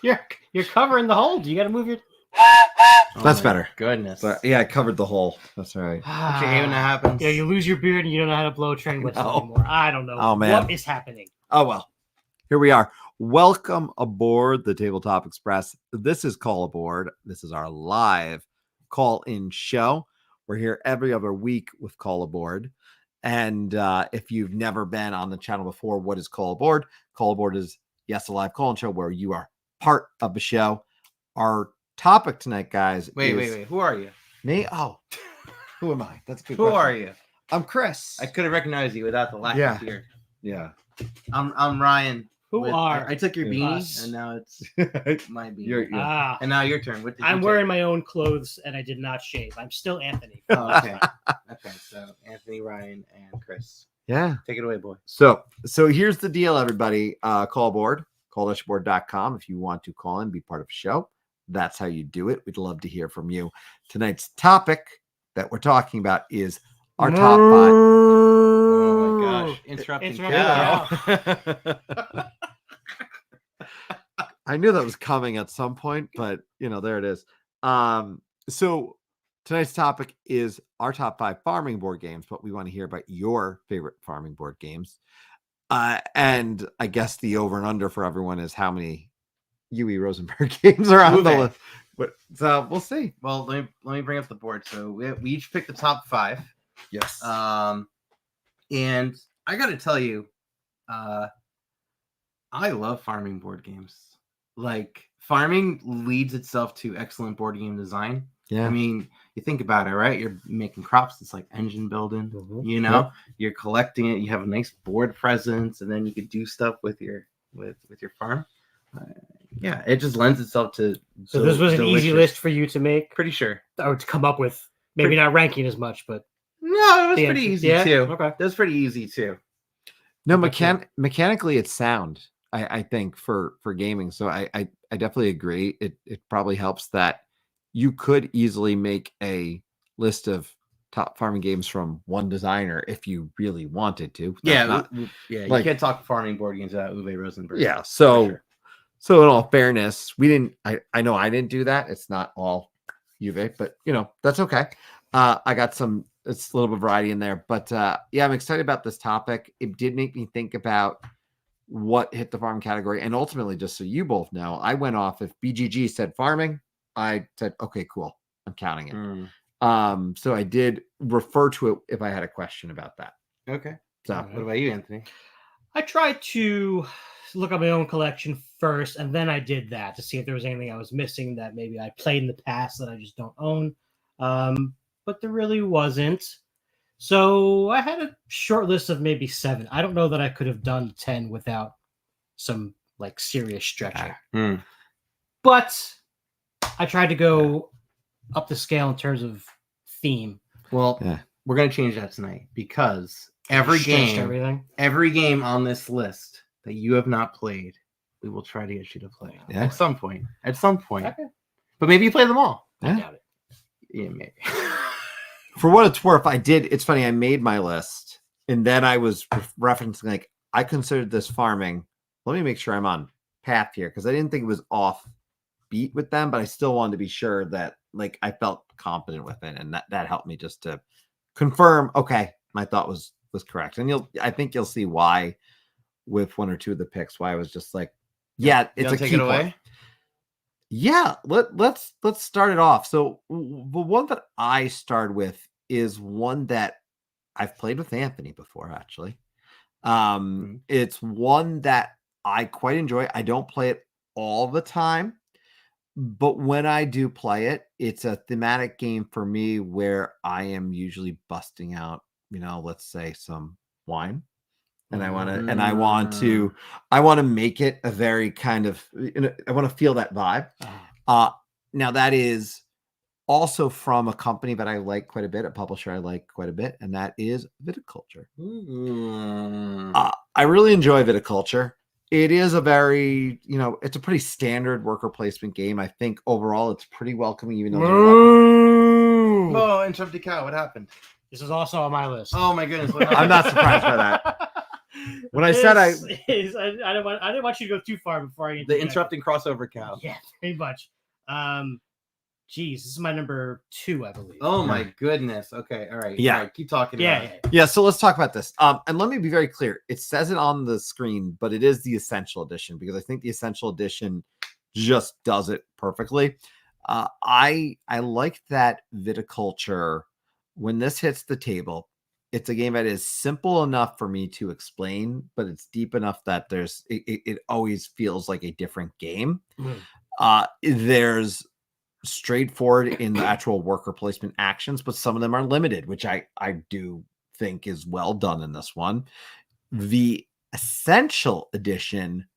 You're covering the hole. You got to move your. That's better. Goodness. So, yeah, I covered the hole. That's all right. Don't you hate when that happens? Yeah, you lose your beard and you don't know how to blow train whistles anymore. I don't know. Oh, man. What is happening? Oh, well. Here we are. Welcome aboard the Tabletop Express. This is Call Aboard. This is our live call-in show. We're here every other week with Call Aboard. And if you've never been on the channel before, what is Call Aboard? Call Aboard is, yes, a live call-in show where you are part of the show. Our topic tonight, guys. Wait. Who are you? Me? Oh, who am I? That's a good Who question. are you? I'm Chris. I could have recognized you without the lack of beard. Yeah. I'm Ryan. I took your beanie, us. and now it's my beanie. And now your turn. What did I'm you wearing take? my own clothes, and I did not shave. I'm still Anthony. Oh, okay. Okay. So Anthony, Ryan, and Chris. Yeah. Take it away, boy. So here's the deal, everybody. Call aboard, call-aboard.com if you want to call in, be part of the show. That's how you do it. We'd love to hear from you. Tonight's topic that we're talking about is our top 5. Oh my gosh. Interrupting cow. I knew that was coming at some point, but there it is. So tonight's topic is our top 5 farming board games, but we want to hear about your favorite farming board games. And I guess the over and under for everyone is how many Uwe Rosenberg games are on the list. But so we'll see. Well, let me bring up the board. So we each picked the top 5. Yes. And I got to tell you, I love farming board games. Like, farming leads itself to excellent board game design. Yeah. I mean, you think about it, right? You're making crops. It's like engine building. Yep. You're collecting it. You have a nice board presence, and then you could do stuff with your farm. Yeah, it just lends itself to. So this was an easy list for you to make, pretty sure, or to come up with. Maybe not ranking as much, but no, it was pretty easy too. Okay, that was pretty easy too. No, mechanically, it's sound. I think for gaming. So I definitely agree. It probably helps that you could easily make a list of top farming games from one designer if you really wanted to. You can't talk farming board games without Uwe Rosenberg. Yeah, so in all fairness, we didn't. I know I didn't do that. It's not all Uwe, but that's okay. I got some. It's a little bit of variety in there, but I'm excited about this topic. It did make me think about what hit the farm category, and ultimately, just so you both know, I went off if BGG said farming, I said okay, cool, I'm counting it. So I did refer to it if I had a question about that. Okay. So what about you, Anthony? I tried to look at my own collection first, and then I did that to see if there was anything I was missing that maybe I played in the past that I just don't own. But there really wasn't. So I had a short list of maybe 7. I don't know that I could have done 10 without some serious stretching. But I tried to go up the scale in terms of theme. Well, we're going to change that tonight because every game on this list that you have not played, we will try to get you to play at some point. Okay. But maybe you play them all. I doubt it. Yeah, maybe. For what it's worth, I did. It's funny. I made my list, and then I was referencing I considered this farming. Let me make sure I'm on path here because I didn't think it was off beat with them, but I still wanted to be sure that I felt confident with it, and that helped me just to confirm. Okay, my thought was correct, and I think you'll see why with one or two of the picks why I was just it's a key point. Yeah, let's start it off. So the one that I started with is one that I've played with Anthony before, actually. It's one that I quite enjoy. I don't play it all the time, but when I do play it, it's a thematic game for me where I am usually busting out, let's say some wine. And I want to make it a very kind of, I want to feel that vibe. Now that is also from a company that I like quite a bit, a publisher I like quite a bit, and that is Viticulture. I really enjoy Viticulture. It is a very, it's a pretty standard worker placement game. I think overall it's pretty welcoming, even though. Oh, interrupted cow. What happened? This is also on my list. Oh my goodness! I'm not surprised by that. When I said I didn't want you to go too far before I the interrupting crossover cow. Yeah, pretty much. Geez, this is my number 2, I believe. Oh my goodness. Okay, all right. Yeah. All right, keep talking. Yeah. So let's talk about this. And let me be very clear. It says it on the screen, but it is the Essential Edition because I think the Essential Edition just does it perfectly. I like that viticulture. When this hits the table, it's a game that is simple enough for me to explain, but it's deep enough that it always feels like a different game. There's straightforward in the actual worker placement actions, but some of them are limited, which I do think is well done in this one. The Essential Edition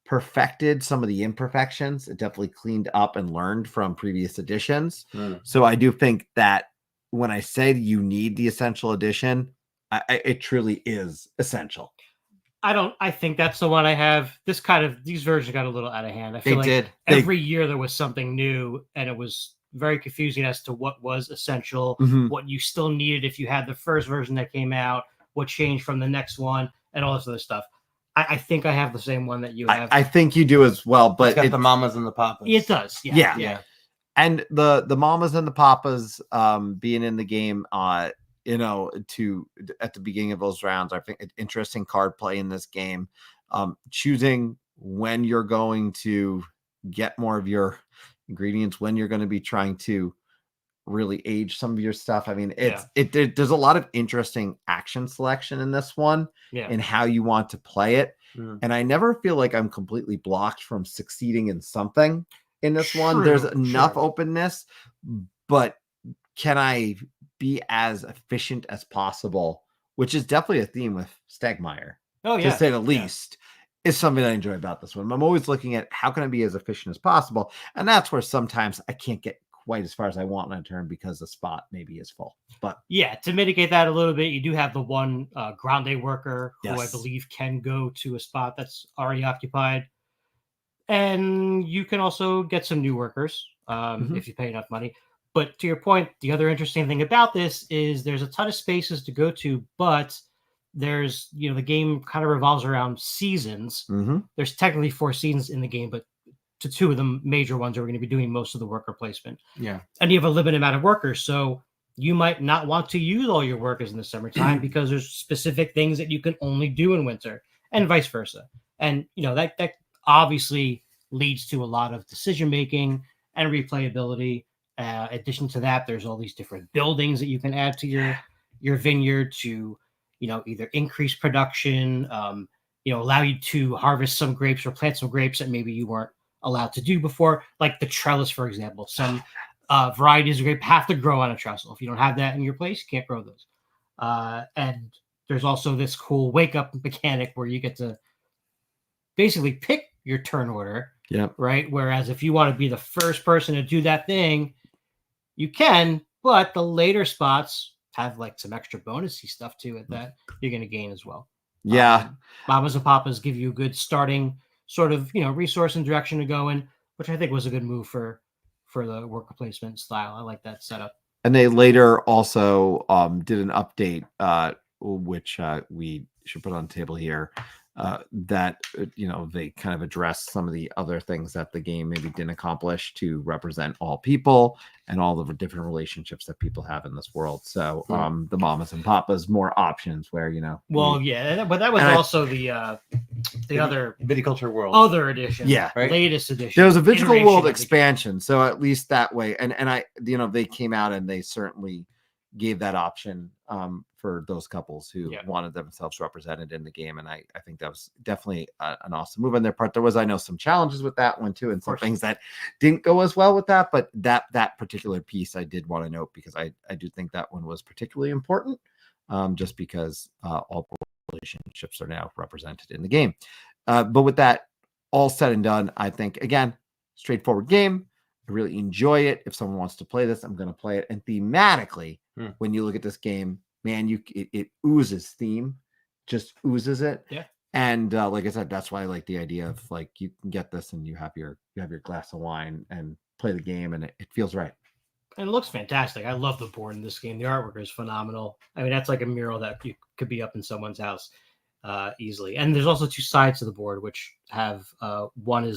perfected some of the imperfections. It definitely cleaned up and learned from previous editions. So I do think that when I said you need the Essential Edition, it truly is essential. I think that's the one I have. These versions got a little out of hand. I feel every year there was something new, and it was very confusing as to what was essential, what you still needed if you had the first version that came out, what changed from the next one, and all this other stuff. I think I have the same one that you have. I think you do as well, but it's got the mamas and the papas. It does. Yeah. And the mamas and the papas being in the game, at the beginning of those rounds, I think interesting card play in this game. Choosing when you're going to get more of your ingredients, when you're going to be trying to really age some of your stuff. I mean, there's a lot of interesting action selection in this one and how you want to play it. And I never feel like I'm completely blocked from succeeding in something in this one. There's enough openness, but can I be as efficient as possible, which is definitely a theme with Stegmeyer, to say the least, is something I enjoy about this one. I'm always looking at how can I be as efficient as possible. And that's where sometimes I can't get quite as far as I want in a turn because the spot maybe is full. But to mitigate that a little bit, you do have the one grande worker who I believe can go to a spot that's already occupied. And you can also get some new workers if you pay enough money. But to your point, the other interesting thing about this is there's a ton of spaces to go to, but there's, the game kind of revolves around seasons. There's technically 4 seasons in the game, but to 2 of the major ones are going to be doing most of the worker placement. Yeah. And you have a limited amount of workers. So you might not want to use all your workers in the summertime because there's specific things that you can only do in winter and vice versa. And, that obviously leads to a lot of decision making and replayability. Addition to that, there's all these different buildings that you can add to your vineyard to, either increase production, allow you to harvest some grapes or plant some grapes that maybe you weren't allowed to do before, like the trellis, for example. Some varieties of grape have to grow on a trestle. If you don't have that in your place, you can't grow those. And there's also this cool wake up mechanic where you get to basically pick your turn order. Yeah. Right. Whereas if you want to be the first person to do that thing, you can, but the later spots have like some extra bonusy stuff to it that you're going to gain as well. Yeah. Mamas and papas give you a good starting sort of, resource and direction to go in, which I think was a good move for the worker placement style. I like that setup. And they later also did an update, which we should put on the table here, that they kind of addressed some of the other things that the game maybe didn't accomplish to represent all people and all the different relationships that people have in this world. So the mamas and papas, more options where but that was also the other viticulture world other edition, right? Latest edition. There was a viticulture world expansion, so at least that way, and I they came out and they certainly gave that option for those couples who wanted themselves represented in the game. And I think that was definitely an awesome move on their part. There was, I know, some challenges with that one too, and some things that didn't go as well with that, but that particular piece I did want to note because I do think that one was particularly important, just because all relationships are now represented in the game. But with that all said and done, I think, again, straightforward game. I really enjoy it. If someone wants to play this, I'm going to play it. And thematically, when you look at this game, man, it oozes theme, just oozes it. Yeah. And like I said, that's why I like the idea of like you can get this and you have your glass of wine and play the game, and it feels right. And it looks fantastic. I love the board in this game. The artwork is phenomenal. I mean, that's like a mural that could be up in someone's house. easily. And there's also 2 sides to the board, which have one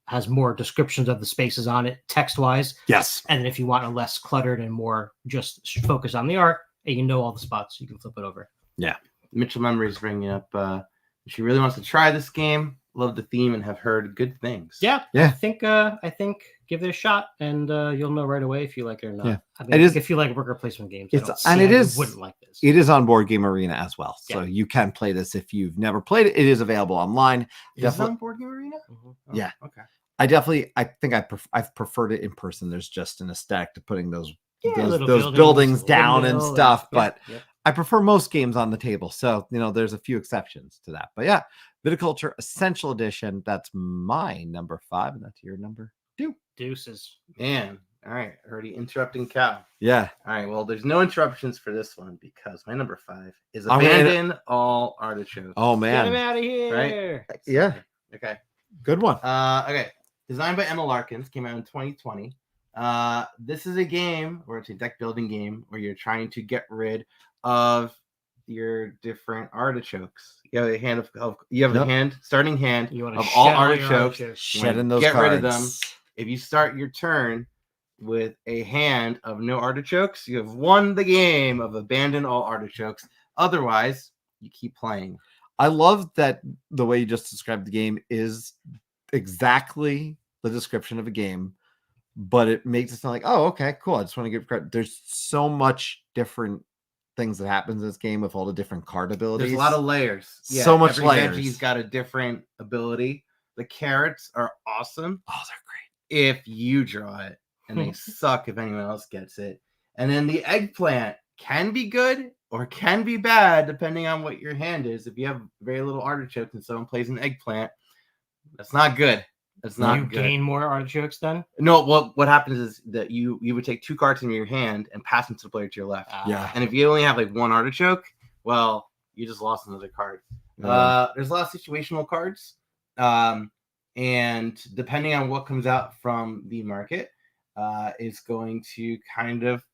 has more descriptions of the spaces on it text-wise. Yes. And then if you want a less cluttered and more just focus on the art, and you know all the spots, you can flip it over. Yeah. Mitchell Memory is bringing up she really wants to try this game, love the theme, and have heard good things. Yeah. I think give it a shot, and you'll know right away if you like it or not. Yeah. I mean, if you like worker placement games, you wouldn't like this. It is on Board Game Arena as well, so you can play this if you've never played it. It is available online. Is it on Board Game Arena? Mm-hmm. Oh, yeah. Okay. I think I've preferred it in person. There's just an aesthetic to putting those buildings down and stuff, but I prefer most games on the table. So, there's a few exceptions to that. But yeah, Viticulture Essential Edition. That's my number 5, and that's your number 2. Deuces. Man. All right. Already interrupting Cal. Yeah. All right. Well, there's no interruptions for this one because my number 5 is Abandon All Artichokes. Oh, man. Get him out of here. Right? Yeah. Okay. Good one. Okay. Designed by Emma Larkins. Came out in 2020. This is a game, or it's a deck building game, where you're trying to get rid of your different artichokes. You have a starting hand of all artichokes. Shedding those get cards. rid of them. If you start your turn with a hand of no artichokes, you have won the game of Abandon All Artichokes. Otherwise, you keep playing. I love that the way you just described the game is exactly the description of a game, but it makes it sound like, oh, okay, cool. I just want to give credit. There's so much different things that happens in this game with all the different card abilities. There's a lot of layers. Yeah, so much every layers. Veggie's got a different ability. The carrots are awesome. Oh, they're great. If you draw it, and they suck if anyone else gets it. And then the eggplant can be good or can be bad depending on what your hand is. If you have very little artichokes and someone plays an eggplant, that's not good. That's not good. You gain more artichokes then? No, what happens is that you would take 2 cards in your hand and pass them to the player to your left. Yeah. And if you only have like 1 artichoke, well, you just lost another card. There's a lot of situational cards. And depending on what comes out from the market, is going to kind of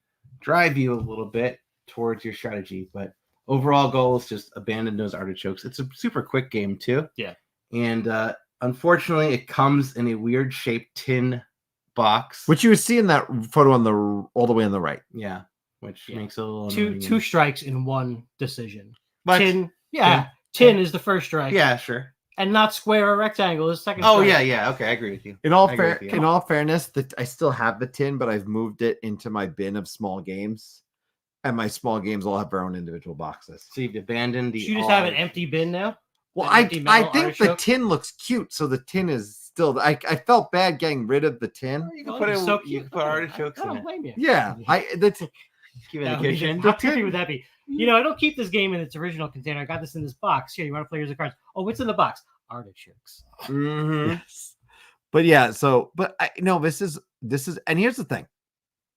drive you a little bit towards your strategy. But overall goal is just abandon those artichokes. It's a super quick game too. Yeah. And unfortunately, it comes in a weird shaped tin box, which you see in that photo on the all the way on the right. Yeah, which makes it a little two strikes in one decision. But tin is the first strike. Yeah, sure. And not square or rectangle is second. Oh strike. yeah. Okay, I agree with you. In all fairness, I still have the tin, but I've moved it into my bin of small games, and my small games all have their own individual boxes. So you've abandoned the. You just have an empty bin now. Well, I think the tin looks cute, so the tin is still. I felt bad getting rid of the tin. You can put it. So you can put artichokes in it. Blame you. Yeah, keep it in the kitchen. How creepy would that be? I don't keep this game in its original container. I got this in this box. Here, you want to play your cards? Oh, what's in the box? Artichokes. Mm-hmm. Yes. But yeah, this is, and here's the thing,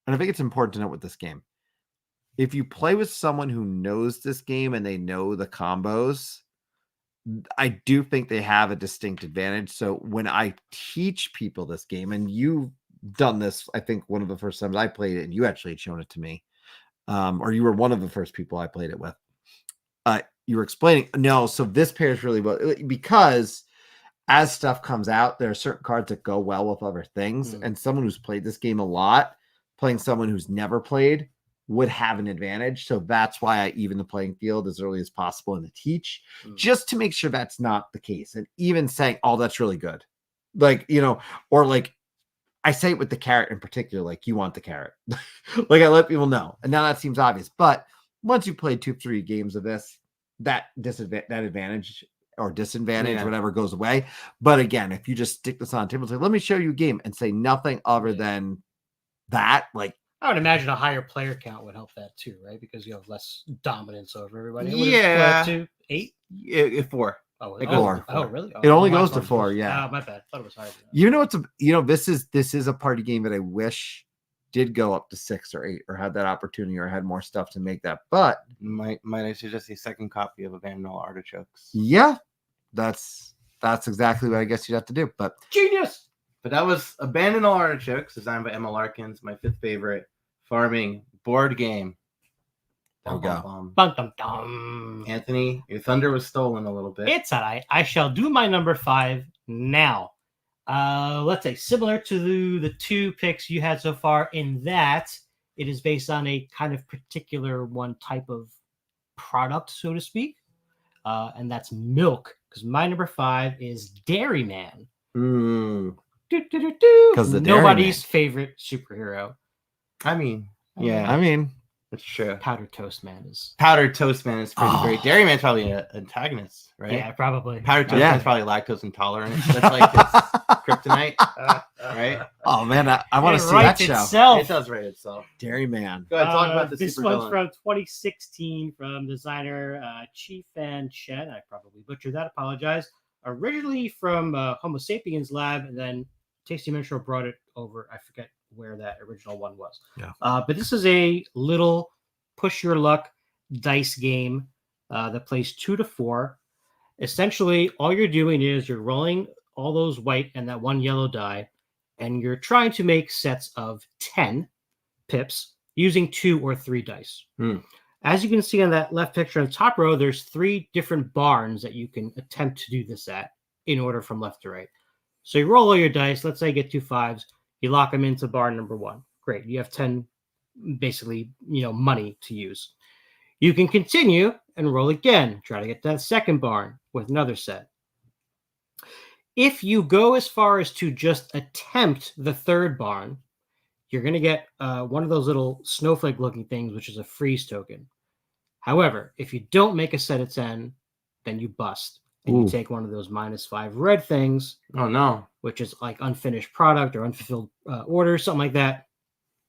and I think it's important to note with this game. If you play with someone who knows this game and they know the combos, I do think they have a distinct advantage. So when I teach people this game, and you've done this, I think one of the first times I played it, and you actually had shown it to me, or you were one of the first people I played it with. You were explaining, so this pairs really well because as stuff comes out, there are certain cards that go well with other things. And someone who's played this game a lot, playing someone who's never played would have an advantage. So that's why I even the playing field as early as possible in the teach, just to make sure that's not the case. And even saying, oh, that's really good. Or like I say it with the carrot in particular, like you want the carrot. Like I let people know. And now that seems obvious. But once you play 2-3 games of this, that advantage or disadvantage, whatever, goes away. But again, if you just stick this on the table and say, let me show you a game and say nothing other than that, like I would imagine a higher player count would help that too, right? Because you have less dominance over everybody. Yeah. To 8? 4. Oh, it goes 4. Oh, really? Oh, it only goes to 4. Yeah. Oh, my bad. I thought it was higher. This is a party game that I wish did go up to 6 or 8 or had that opportunity or had more stuff to make that. But might I suggest a second copy of Abandon All Artichokes? Yeah, that's exactly what I guess you'd have to do. But genius. But that was Abandon All Artichokes, designed by Emma Larkins, my 5th favorite farming board game. There we go. Bum, dum, dum. Anthony, your thunder was stolen a little bit. It's all right. I shall do my number 5 now. Let's say similar to the 2 picks you had so far, in that it is based on a kind of particular one type of product, so to speak, and that's milk. Because my number 5 is Dairy Man. Because nobody's favorite superhero. I mean, that's true. Powdered Toast Man is pretty great. Dairy Man's probably an antagonist, right? Yeah, probably. Powdered Toast Man's probably lactose intolerant. That's like his kryptonite, right? Oh man, I want to see that show. It does write itself. Dairy Man. Go ahead, talk about this one's from 2016 from designer Chi Fan Chen. I probably butchered that. Apologize. Originally from Homo Sapiens Lab, and then Tasty Minstrel brought it over. I forget where that original one was. Yeah. But this is a little push your luck dice game that plays 2 to 4. Essentially, all you're doing is you're rolling all those white and that one yellow die, and you're trying to make sets of 10 pips using 2 or 3 dice. As you can see on that left picture on the top row, there's 3 different barns that you can attempt to do this at in order from left to right. So you roll all your dice. Let's say you get 2 5s. You lock them into barn number 1. Great. You have 10, basically, money to use. You can continue and roll again. Try to get that second barn with another set. If you go as far as to just attempt the third barn, you're going to get one of those little snowflake-looking things, which is a freeze token. However, if you don't make a set of 10, then you bust. And you take one of those -5 red things. Oh, no. Which is like unfinished product or unfulfilled order, something like that.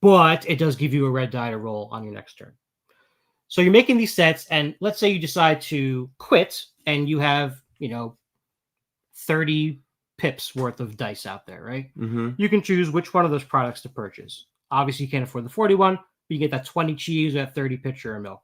But it does give you a red die to roll on your next turn. So you're making these sets, and let's say you decide to quit, and you have, 30 pips worth of dice out there, right? You can choose which one of those products to purchase. Obviously, you can't afford the 41, but you get that 20 cheese or that 30 pitcher of milk.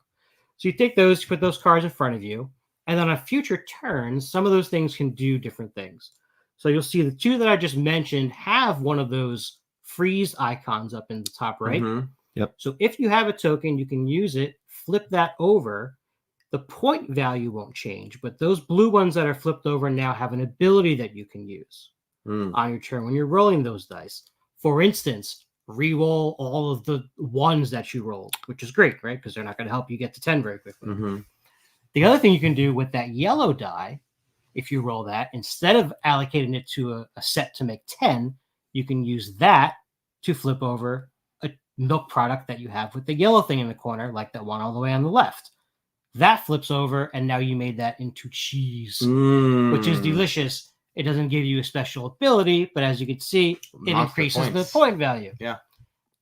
So you take those, you put those cards in front of you, and then on future turns, some of those things can do different things. So you'll see the 2 that I just mentioned have one of those freeze icons up in the top right. Yep. So if you have a token, you can use it, flip that over. The point value won't change, but those blue ones that are flipped over now have an ability that you can use on your turn when you're rolling those dice. For instance, re-roll all of the 1s that you rolled, which is great, right? Because they're not going to help you get to 10 very quickly. The other thing you can do with that yellow die, if you roll that, instead of allocating it to a set to make 10, you can use that to flip over a milk product that you have with the yellow thing in the corner, like that one all the way on the left. That flips over, and now you made that into cheese, which is delicious. It doesn't give you a special ability, but as you can see, it increases the point value. Yeah.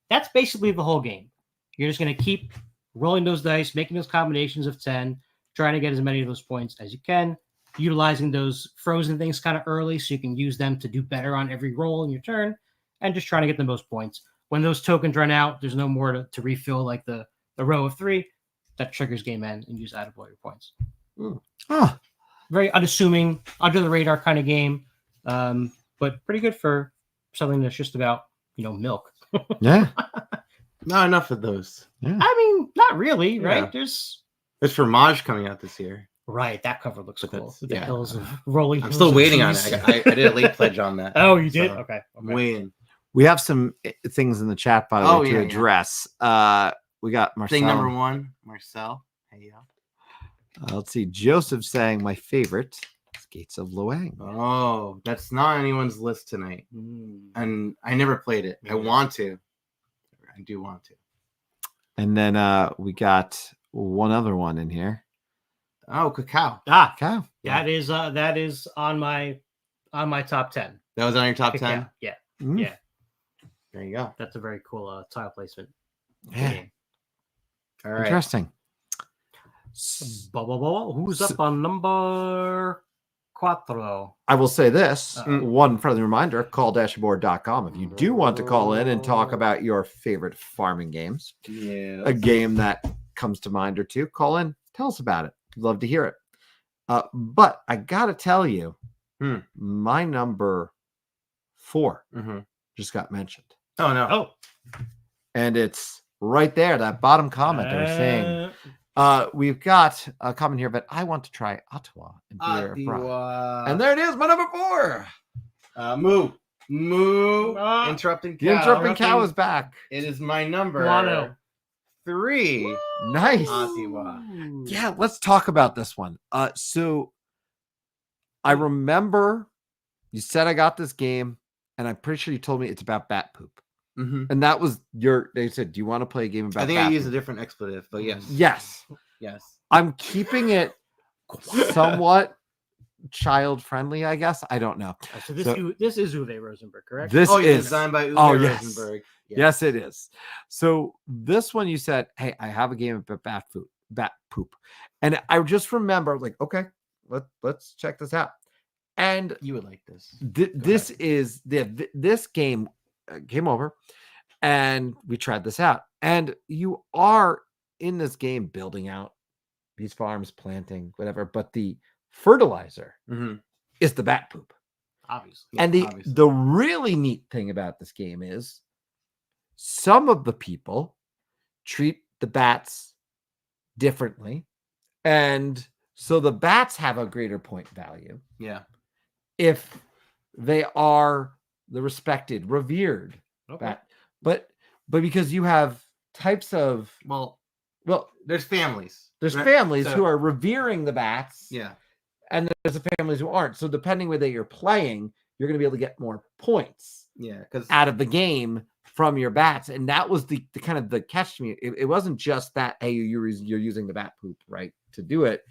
That's basically the whole game. You're just going to keep rolling those dice, making those combinations of 10, trying to get as many of those points as you can, utilizing those frozen things kind of early so you can use them to do better on every roll in your turn, and just trying to get the most points. When those tokens run out, there's no more to refill like the row of 3. That triggers game end, and you just add up all your points. Very unassuming, under the radar kind of game, but pretty good for something that's just about milk. Yeah, not enough of those. Yeah. I mean, not really, right? There's Fromage coming out this year. Right, that cover looks cool. The yeah. hills of rolling. I'm still waiting on it. I did a late pledge on that. Oh, you did? So Okay. I'm waiting. We have some things in the chat, by the way, to address. We got Marcel. Thing number 1, Marcel. Hey, yo. Let's see. Joseph saying my favorite is Gates of Luang. Oh, that's not anyone's list tonight. And I never played it. I want to. I do want to. And then we got one other one in here. Oh, Cacao. Cacao. That is on my top 10. That was on your top Cacao. 10? Yeah. Yeah. There you go. That's a very cool tile placement. Yeah. All right. Interesting. Who's up on number 4? I will say this. One friendly reminder, call-aboard.com. If you do want to call in and talk about your favorite farming games, a game that comes to mind or two, call in, tell us about it. Love to hear it. But I got to tell you, my number 4 just got mentioned. Oh, no. Oh. And it's right there, that bottom comment they're saying. We've got a comment here, but I want to try Ottawa and beer abroad. And there it is, my number 4. Moo. Interrupting cow. The interrupting cow is back. It is my number 3. Nice. Ottawa. Yeah, let's talk about this one. So I remember you said I got this game, and I'm pretty sure you told me it's about bat poop. Mm-hmm. And that was they said, do you want to play a game about I think bat I used poop? a different expletive, but yes. Yes. I'm keeping it somewhat child friendly, I guess. I don't know. So this is Uwe Rosenberg, correct? This is designed by Uwe Rosenberg. Yes, it is. So this one you said, hey, I have a game about bat poop. And I just remember like, okay, let's check this out. And you would like this. This game came over and we tried this out. And you are in this game building out these farms, planting, whatever, but the fertilizer is the bat poop. Obviously. And the really neat thing about this game is some of the people treat the bats differently. And so the bats have a greater point value. Yeah. If they are the respected, revered bat. But because you have types of well, there's families. There's families who are revering the bats. Yeah. And there's the families who aren't. So depending whether you're playing, you're going to be able to get more points out of the game from your bats. And that was the kind of the catch to me. It wasn't just that, hey, you're using the bat poop, right, to do it.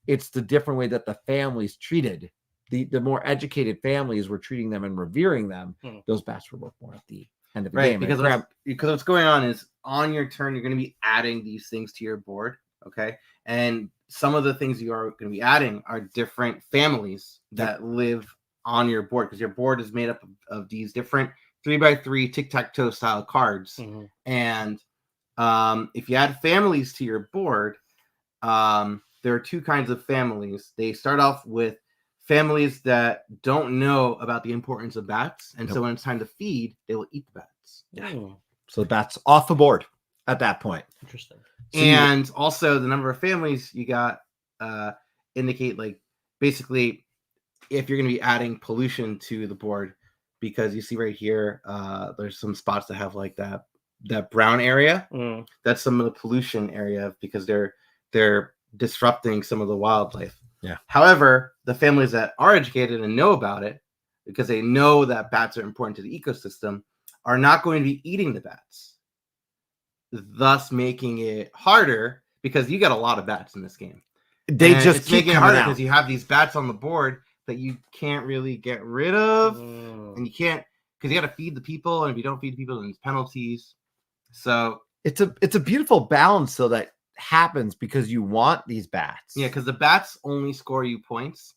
It's the different way that the families treated. The more educated families were treating them and revering them. Those bats were worth more at the end of the game. Because what's going on is on your turn, you're going to be adding these things to your board. Okay. And some of the things you are going to be adding are different families that live on your board, because your board is made up of these different 3x3 tic-tac-toe style cards. And if you add families to your board, there are 2 kinds of families. They start off with families that don't know about the importance of bats. And so when it's time to feed, they will eat the bats. So the bats off the board at that point. Interesting. And also the number of families you got indicate, like, basically if you're going to be adding pollution to the board, because you see right here, there's some spots that have like that brown area. That's some of the pollution area because they're disrupting some of the wildlife. Yeah. However, the families that are educated and know about it, because they know that bats are important to the ecosystem, are not going to be eating the bats, thus making it harder, because you got a lot of bats in this game. They just keep making it harder because you have these bats on the board that you can't really get rid of, and you can't, because you got to feed the people, and if you don't feed the people, then there's penalties. So it's a beautiful balance, so that happens because you want these bats. Yeah, because the bats only score you points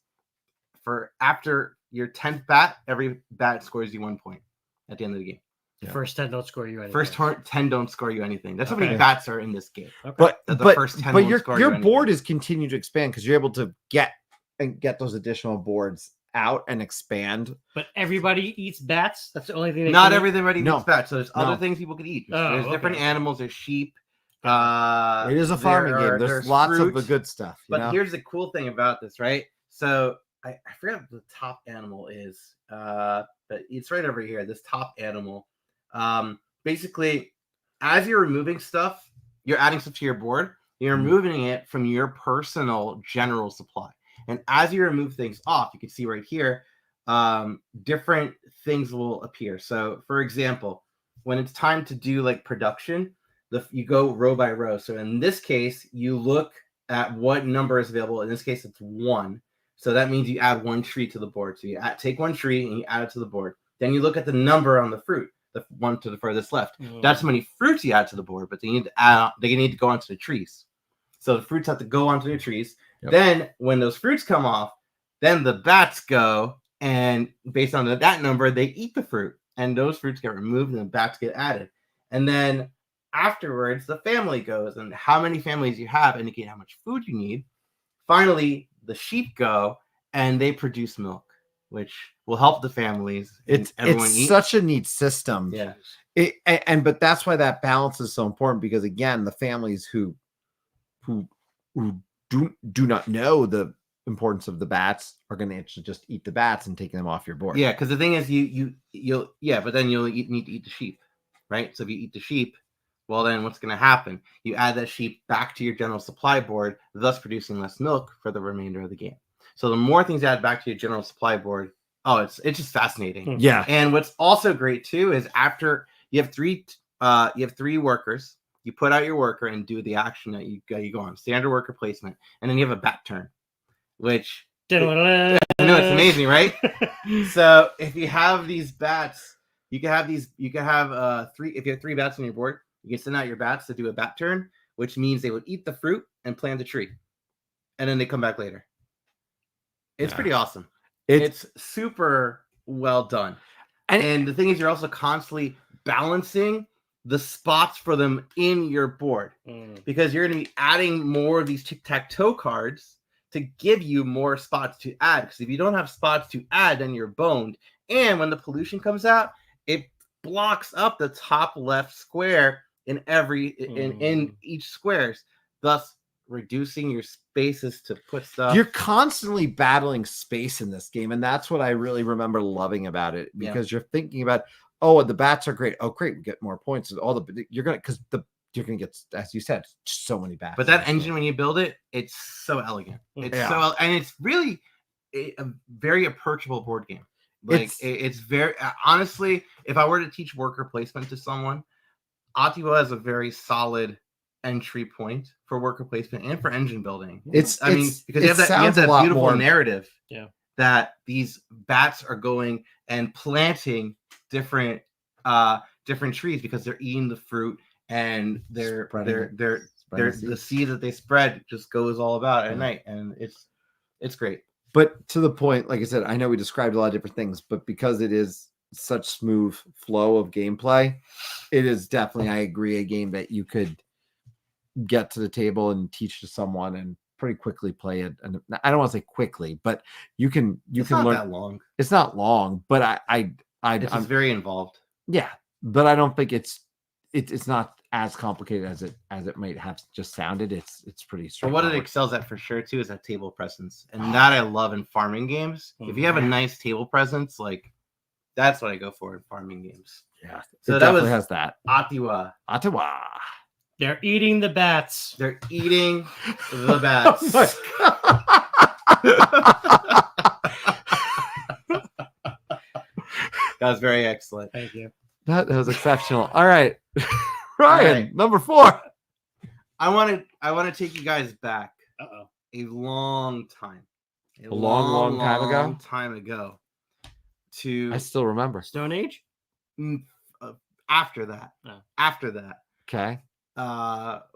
for after your 10th bat. Every bat scores you 1 point at the end of the game. The first 10 don't score you anything. First 10 don't score you anything. That's how many bats are in this game. But first 10 but your board is continuing to expand because you're able to get those additional boards out and expand. But everybody eats bats. That's the only thing. Not everybody eats bats. So there's other things people can eat. There's different animals. There's sheep. It is a farming game. There's lots of the good stuff. But here's the cool thing about this, right? So I forgot what the top animal is, but it's right over here. This top animal. Basically, as you're removing stuff, you're adding stuff to your board. You're removing it from your personal general supply. And as you remove things off, you can see right here, different things will appear. So, for example, when it's time to do like production, you go row by row. So in this case, you look at what number is available. In this case, it's 1. So that means you add 1 tree to the board. So you take 1 tree and you add it to the board. Then you look at the number on the fruit, the one to the furthest left. That's how many fruits you add to the board, but they need to go onto the trees. So the fruits have to go onto the trees. Yep. Then when those fruits come off, then the bats go, and based on that number, they eat the fruit, and those fruits get removed and the bats get added. And then afterwards, the family goes, and how many families you have indicate how much food you need. Finally, the sheep go, and they produce milk, which will help the families. It's such a neat system. Yeah. But that's why that balance is so important, because again, the families who who do not know the importance of the bats are going to actually just eat the bats and take them off your board. Yeah, because the thing is, but then you'll need to eat the sheep, right? So if you eat the sheep, well, then what's going to happen? You add that sheep back to your general supply board, thus producing less milk for the remainder of the game. So the more things you add back to your general supply board, it's just fascinating. Yeah. And what's also great too is after you have three workers, you put out your worker and do the action that you go on standard worker placement, and then you have a bat turn, which I know it's amazing, right? So if you have these bats, you can have three. If you have 3 bats on your board, you can send out your bats to do a bat turn, which means they would eat the fruit and plant the tree, and then they come back later. It's pretty awesome. It's super well done. And the thing is, you're also constantly balancing the spots for them in your board because you're going to be adding more of these tic-tac-toe cards to give you more spots to add. Because if you don't have spots to add, then you're boned. And when the pollution comes out, it blocks up the top left square in each squares, thus reducing your spaces to put stuff. You're constantly battling space in this game, and that's what I really remember loving about it, because you're thinking about, the bats are great. Oh, great, we get more points. You're gonna get, as you said, so many bats. But that engine, when you build it, it's so elegant. And it's really a very approachable board game. Like it's very honestly, if I were to teach worker placement to someone, Atiwa is a very solid entry point for worker placement and for engine building. Because you have that beautiful narrative that these bats are going and planting different trees because they're eating the fruit, and the seed that they spread just goes all about at night, and it's great. But to the point, like I said, I know we described a lot of different things, but because it is such smooth flow of gameplay, it is definitely, I agree, a game that you could get to the table and teach to someone and pretty quickly play it. And I don't want to say quickly, but you can learn. That long. It's not long, but I'm very involved. Yeah, but I don't think it's not as complicated as it might have just sounded. It's pretty straightforward. But what it excels at for sure too is that table presence, and that I love in farming games. If you have a nice table presence, like that's what I go for in farming games. Yeah, so it definitely has that. Atiwa. They're eating the bats. They're eating the bats. That was very excellent. Thank you. That was exceptional. All right. Ryan, number 4. I want to take you guys back a long time. A long time ago. To I still remember. Stone Age? After that. Oh. After that. Okay.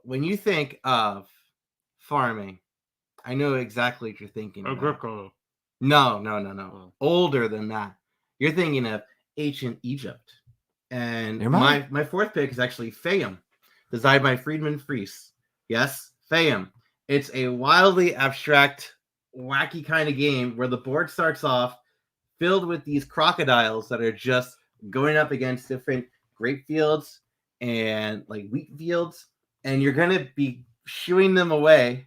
When you think of farming, I know exactly what you're thinking. Agricola. No. Oh. Older than that. You're thinking of ancient Egypt. And my 4th pick is actually Fayum, designed by Friedman Fries. Yes, Fayum. It's a wildly abstract, wacky kind of game where the board starts off filled with these crocodiles that are just going up against different grape fields and like wheat fields, and you're going to be shooing them away.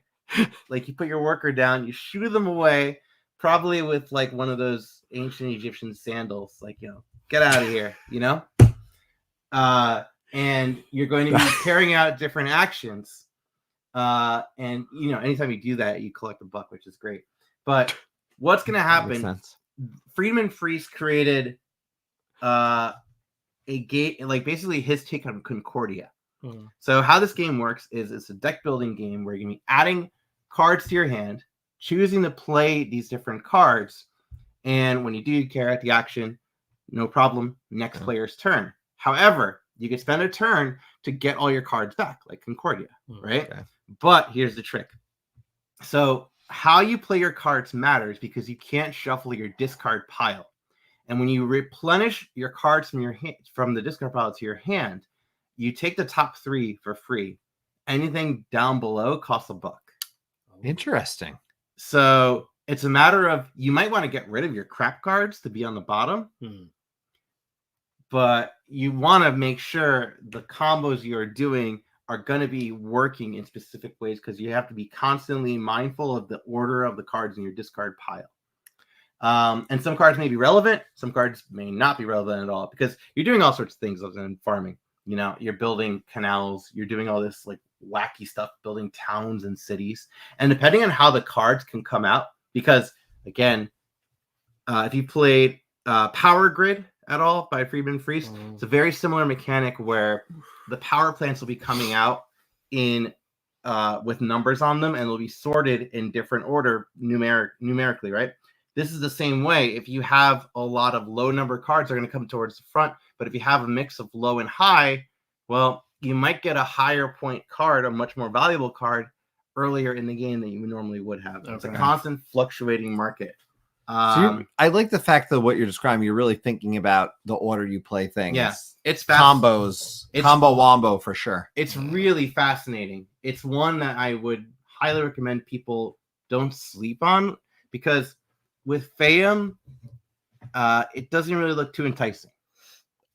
Like you put your worker down, you shoot them away, probably with like one of those ancient Egyptian sandals, like, get out of here, and you're going to be carrying out different actions. And anytime you do that, you collect a buck, which is great. But what's going to happen? Friedman Fries created a game, like basically his take on Concordia. So how this game works is it's a deck building game where you're going to be adding cards to your hand, choosing to play these different cards, and when you do, you carry out the action, no problem, next player's turn. However, you can spend a turn to get all your cards back, like Concordia, right? Okay. But here's the trick. So how you play your cards matters because you can't shuffle your discard pile. And when you replenish your cards from the discard pile to your hand, you take the top 3 for free. Anything down below costs a buck. Interesting. So it's a matter of, you might want to get rid of your crap cards to be on the bottom. But you want to make sure the combos you're doing are going to be working in specific ways because you have to be constantly mindful of the order of the cards in your discard pile. And some cards may be relevant, some cards may not be relevant at all because you're doing all sorts of things in farming. You know, you're building canals, you're doing all this like wacky stuff, building towns and cities. And depending on how the cards can come out, because again, if you played Power Grid at all by Friedman Freeze, it's a very similar mechanic where the power plants will be coming out in with numbers on them and they'll be sorted in different order numerically, right? This is the same way. If you have a lot of low number cards, they're going to come towards the front. But if you have a mix of low and high, well, you might get a higher point card, a much more valuable card earlier in the game than you normally would have. Okay. It's a constant fluctuating market. I like the fact that what you're describing, you're really thinking about the order you play things. Yeah, it's combos, combo wombo for sure. It's really fascinating. It's one that I would highly recommend people don't sleep on because with Fayum, it doesn't really look too enticing.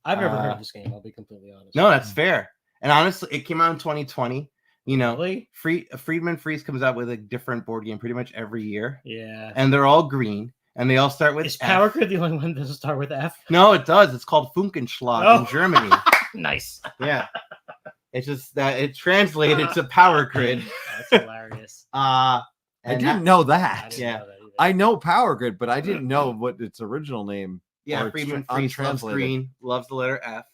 I've never heard of this game. I'll be completely honest. No, that's fair. And honestly, it came out in 2020. You know, really? Friedman Freeze comes out with a different board game pretty much every year. Yeah, and they're all green. And they all start with Is Power Grid the only one that doesn't start with F? No, it does. It's called Funkenschlag in Germany. Nice. Yeah. It's just that it translated to Power Grid. That's hilarious. I didn't know that. Yeah. I know Power Grid, but I didn't know what its original name. Yeah, Friedman Freeze loves green, loves the letter F.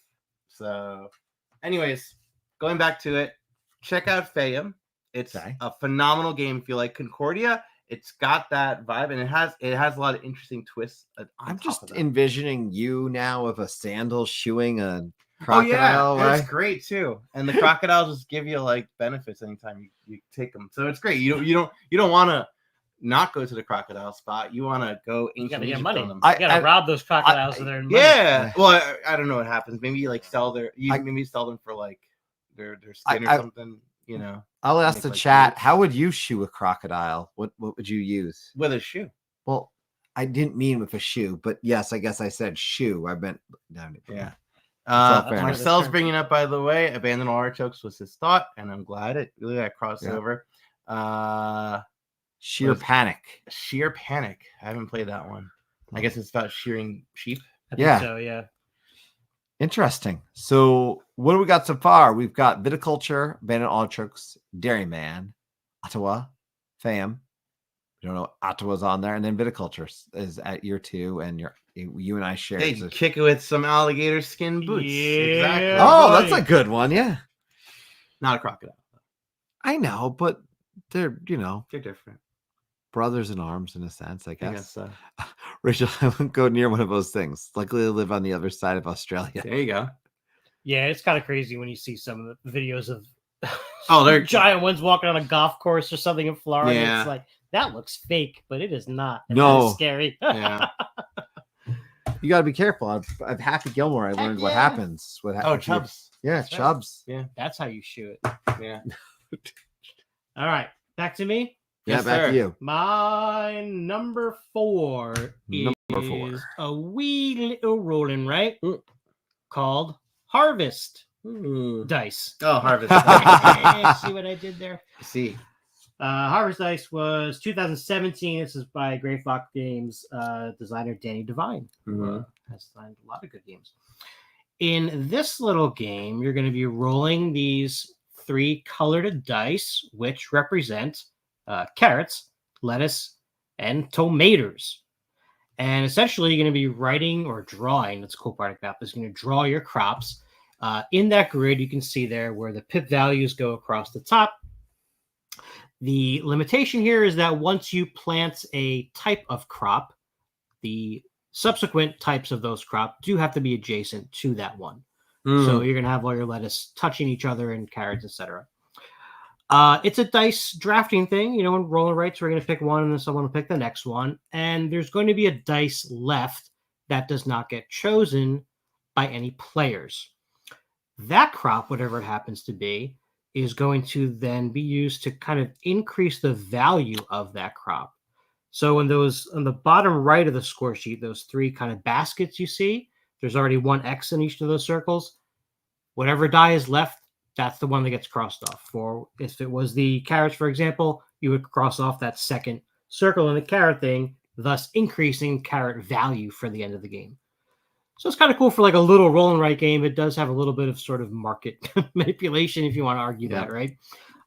So, anyways, going back to it, check out Fayum. It's a phenomenal game. If you like Concordia, it's got that vibe, and it has a lot of interesting twists. I'm just envisioning you now with a sandal shoeing a crocodile. Oh yeah, that's great too. And the crocodiles just give you like benefits anytime you take them, so it's great. You don't want to not go to the crocodile spot. You want to go. You gotta get money. You gotta rob those crocodiles of their money. Yeah. Well, I don't know what happens. Maybe you like sell maybe sell them for like their skin or something. You know, I'll ask the chat. How would you shoe a crocodile? What would you use? With a shoe. Well, I didn't mean with a shoe, but yes, I guess I said shoe. I meant down. Yeah. Marcel's bringing up, by the way, Abandoned Artichokes was his thought, and I'm glad it really got crossed over. Sheer Panic. Sheer Panic. I haven't played that one. I guess it's about shearing sheep. I think so, yeah. Interesting. So what do we got so far? We've got Viticulture, Abandoned Artichokes, Dairyman, Ottawa, Fayum. We don't know Ottawa's on there, and then Viticulture is at year 2, and you and I share. Hey, kick it with some alligator skin boots. Yeah, exactly. Oh, that's a good one. Yeah. Not a crocodile. I know, but they're they're different. Brothers in arms, in a sense, I guess. I guess so. Rachel, I wouldn't go near one of those things. Luckily, I live on the other side of Australia. There you go. Yeah, it's kind of crazy when you see some of the videos of they're giant ones walking on a golf course or something in Florida. Yeah. It's like, that looks fake, but it is not. No. It's scary. Yeah. You got to be careful. I've Happy Gilmore. I learned what happens. Chubs. Yeah, That's chubs. Right. Yeah, that's how you shoot it. Yeah. All right, back to me. Yeah, Yes, back sir. to you. My number 4 is a wee little rolling, right? Called Harvest Dice. Oh, Harvest Dice. See what I did there? See. Harvest Dice was 2017. This is by Grey Fox Games designer Danny Devine, who has designed a lot of good games. In this little game, you're going to be rolling these 3 colored dice, which represent carrots, lettuce, and tomatoes. And essentially, you're going to be writing or drawing. That's the cool part about this. You're going to draw your crops. In that grid, you can see there where the pip values go across the top. The limitation here is that once you plant a type of crop, the subsequent types of those crops do have to be adjacent to that one. So you're going to have all your lettuce touching each other and carrots, etc. It's a dice drafting thing. In roll rights, we're going to pick one and then someone will pick the next one. And there's going to be a dice left that does not get chosen by any players. That crop, whatever it happens to be, is going to then be used to kind of increase the value of that crop. So on the bottom right of the score sheet, those 3 kind of baskets you see, there's already 1 X in each of those circles. Whatever die is left that's the one that gets crossed off. For if it was the carrots, for example, you would cross off that second circle in the carrot thing, thus increasing carrot value for the end of the game. So it's kind of cool for like a little roll and write game. It does have a little bit of sort of market manipulation, if you want to argue that, right?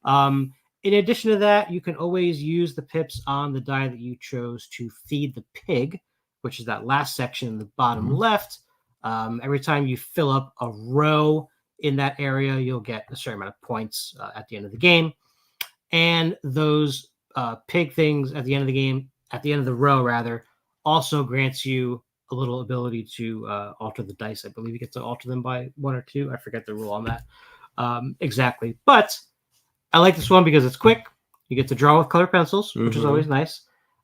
In addition to that, you can always use the pips on the die that you chose to feed the pig, which is that last section in the bottom left. Every time you fill up a row in that area, you'll get a certain amount of points at the end of the game. And those pig things at the end of the game, at the end of the row, rather, also grants you a little ability to alter the dice. I believe you get to alter them by 1 or 2. I forget the rule on that exactly. But I like this one because it's quick. You get to draw with colored pencils, which is always nice.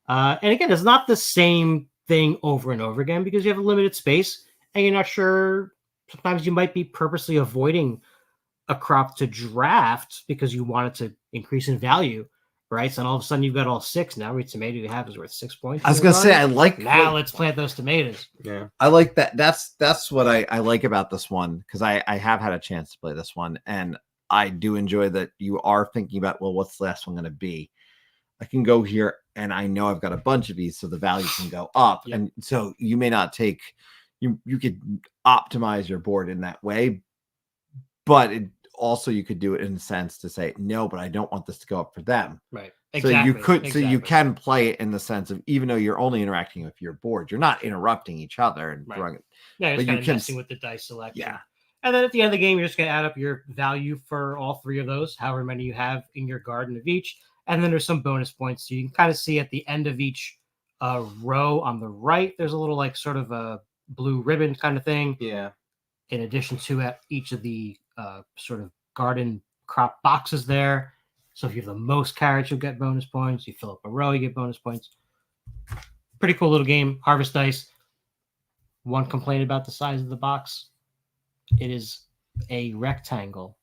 And again, it's not the same thing over and over again because you have a limited space and you're not sure. Sometimes you might be purposely avoiding a crop to draft because you want it to increase in value, right? So then all of a sudden you've got all 6. Now every tomato you have is worth 6 points. I was going to say, I like... Now let's plant those tomatoes. Yeah. I like that. That's what I like about this one, because I have had a chance to play this one, and I do enjoy that you are thinking about, well, what's the last one going to be? I can go here, and I know I've got a bunch of these, so the value can go up. Yep. And so you may not take... You could optimize your board in that way, but it also you could do it in a sense to say, no, but I don't want this to go up for them. Right. Exactly. So you can play it in the sense of, even though you're only interacting with your board, you're not interrupting each other and throwing it. Yeah, you're just messing with the dice selection. Yeah. And then at the end of the game, you're just going to add up your value for all 3 of those, however many you have in your garden of each. And then there's some bonus points. So you can kind of see at the end of each row on the right, there's a little like sort of a blue ribbon kind of thing. Yeah. In addition to each of the sort of garden crop boxes there. So if you have the most carrots, you'll get bonus points. You fill up a row, you get bonus points. Pretty cool little game. Harvest dice. One complaint about the size of the box. It is a rectangle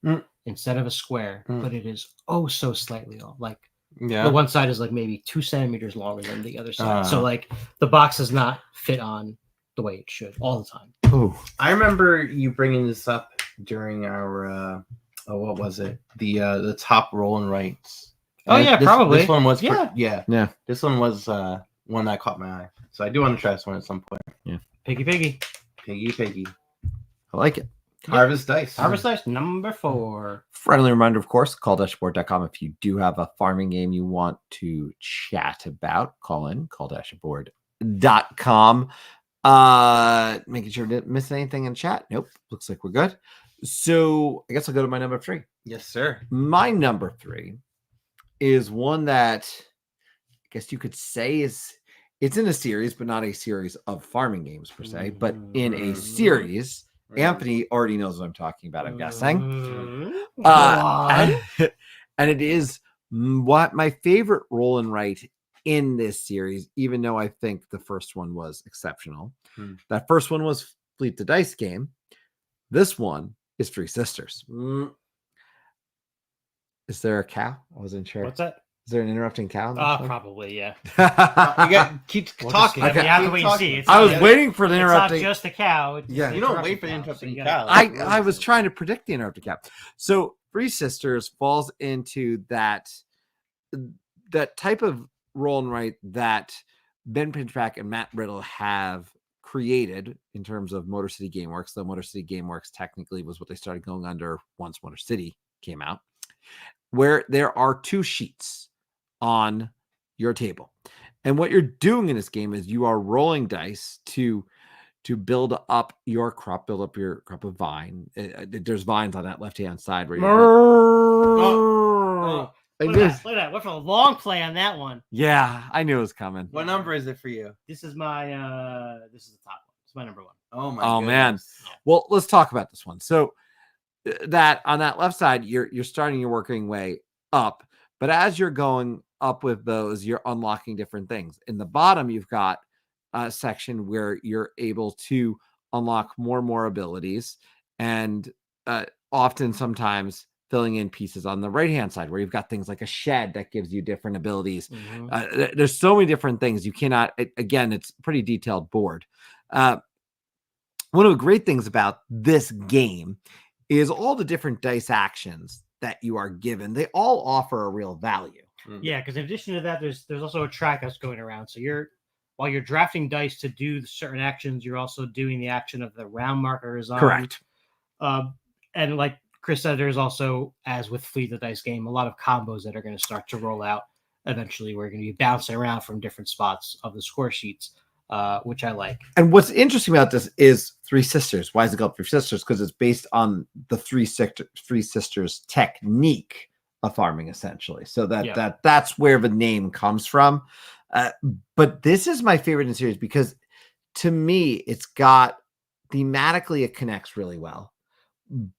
instead of a square, but it is oh so slightly off. Like the one side is like maybe 2 centimeters longer than the other side. So like the box does not fit on the way it should all the time. Oh, I remember you bringing this up during our what was it? The top roll and writes. Oh yeah, probably. This one was yeah. This one was one that caught my eye. So I do want to try this one at some point. Yeah. Piggy. I like it. Harvest dice. Harvest dice number 4. Friendly reminder, of course, call-aboard.com. If you do have a farming game you want to chat about, call in, call-aboard.com. Making sure I didn't miss anything in chat. Nope. Looks like we're good. So I guess I'll go to my number 3. Yes, sir. My number 3 is one that I guess you could say it's in a series, but not a series of farming games per se, but in a series. Anthony already knows what I'm talking about, I'm guessing. And it is what my favorite roll and write in this series, even though I think the first one was exceptional. That first one was Fleet the Dice game. This one is 3 Sisters. Is there a cow? I wasn't sure. What's that? Is there an interrupting cow? Probably, yeah. You got keep talking. You have to wait and see. I was waiting for the interrupting. It's not just a cow. Yeah, you don't wait for the interrupting cow. I was trying to predict the interrupting cow. So 3 Sisters falls into that type of roll and write that Ben Pinchback and Matt Riddle have created in terms of Motor City Gameworks. Though Motor City Gameworks technically was what they started going under once Motor City came out, where there are 2 sheets on your table. And what you're doing in this game is you are rolling dice to build up your crop, build up your crop of vine. There's vines on that left-hand side where Look at that. Went for a long play on that one. Yeah, I knew it was coming. What number is it for you? This is my this is the top one. It's my number 1. Oh my goodness. Man. Well, let's talk about this one. So that on that left side, you're starting your working way up, but as you're going up with those, you're unlocking different things. In the bottom, you've got a section where you're able to unlock more and more abilities, and often sometimes filling in pieces on the right hand side where you've got things like a shed that gives you different abilities. There's so many different things you cannot, again, it's a pretty detailed board. One of the great things about this game is all the different dice actions that you are given. They all offer a real value. Yeah, because in addition to that, there's also a track that's going around. So while you're drafting dice to do certain actions, you're also doing the action of the round marker is on. Correct. And like Chris said, there's also, as with Fleet the Dice game, a lot of combos that are going to start to roll out eventually. We're going to be bouncing around from different spots of the score sheets, which I like. And what's interesting about this is Three Sisters. Why is it called Three Sisters? Because it's based on the Three Sisters technique of farming, essentially. So that's where the name comes from. But this is my favorite in the series because to me, it's got thematically, it connects really well,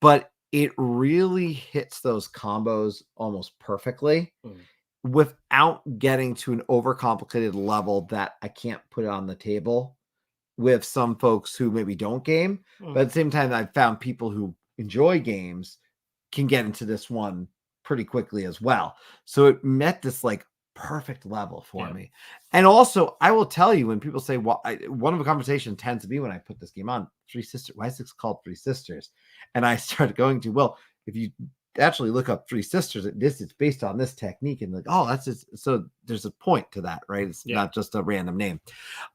but it really hits those combos almost perfectly without getting to an overcomplicated level that I can't put it on the table with some folks who maybe don't game. But at the same time, I've found people who enjoy games can get into this one pretty quickly as well. So it met this like perfect level for me. And also, I will tell you, when people say, well, one of the conversation tends to be when I put this game on, Three Sisters, why is this called Three Sisters? And I started going to, well, if you actually look up Three Sisters, it's based on this technique, and like, oh, that's just, so there's a point to that, right? It's not just a random name.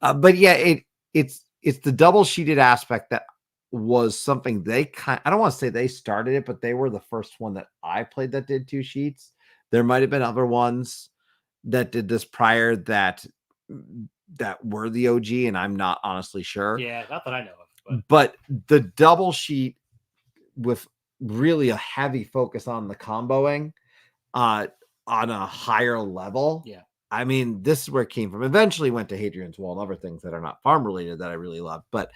But yeah, it's the double sheeted aspect that was something I don't want to say they started it, but they were the first one that I played that did 2 sheets. There might have been other ones that did this prior that were the OG, and I'm not honestly sure. Yeah, not that I know of. But the double sheet with really a heavy focus on the comboing on a higher level. Yeah. I mean, this is where it came from. Eventually went to Hadrian's Wall and other things that are not farm related that I really love. But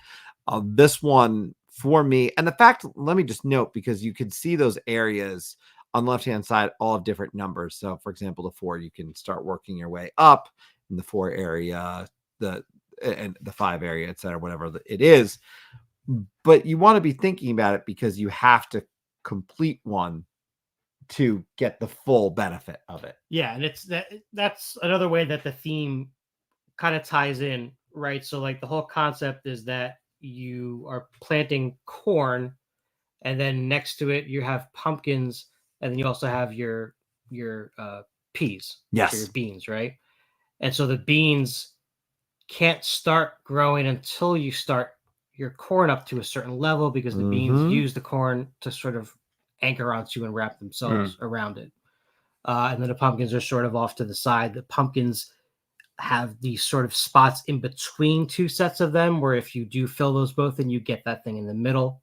this one for me, and the fact, let me just note, because you can see those areas on the left-hand side, all have different numbers. So for example, the 4, you can start working your way up in the 4 area, the 5 area, et cetera, whatever it is. But you want to be thinking about it because you have to complete one to get the full benefit of it. Yeah, and that's another way that the theme kind of ties in, right? So like the whole concept is that you are planting corn, and then next to it you have pumpkins, and then you also have your peas, yes, your beans, right? And so the beans can't start growing until you start your corn up to a certain level, because the beans use the corn to sort of anchor onto and wrap themselves around it. And then the pumpkins are sort of off to the side. The pumpkins have these sort of spots in between 2 sets of them, where if you do fill those both in, you get that thing in the middle.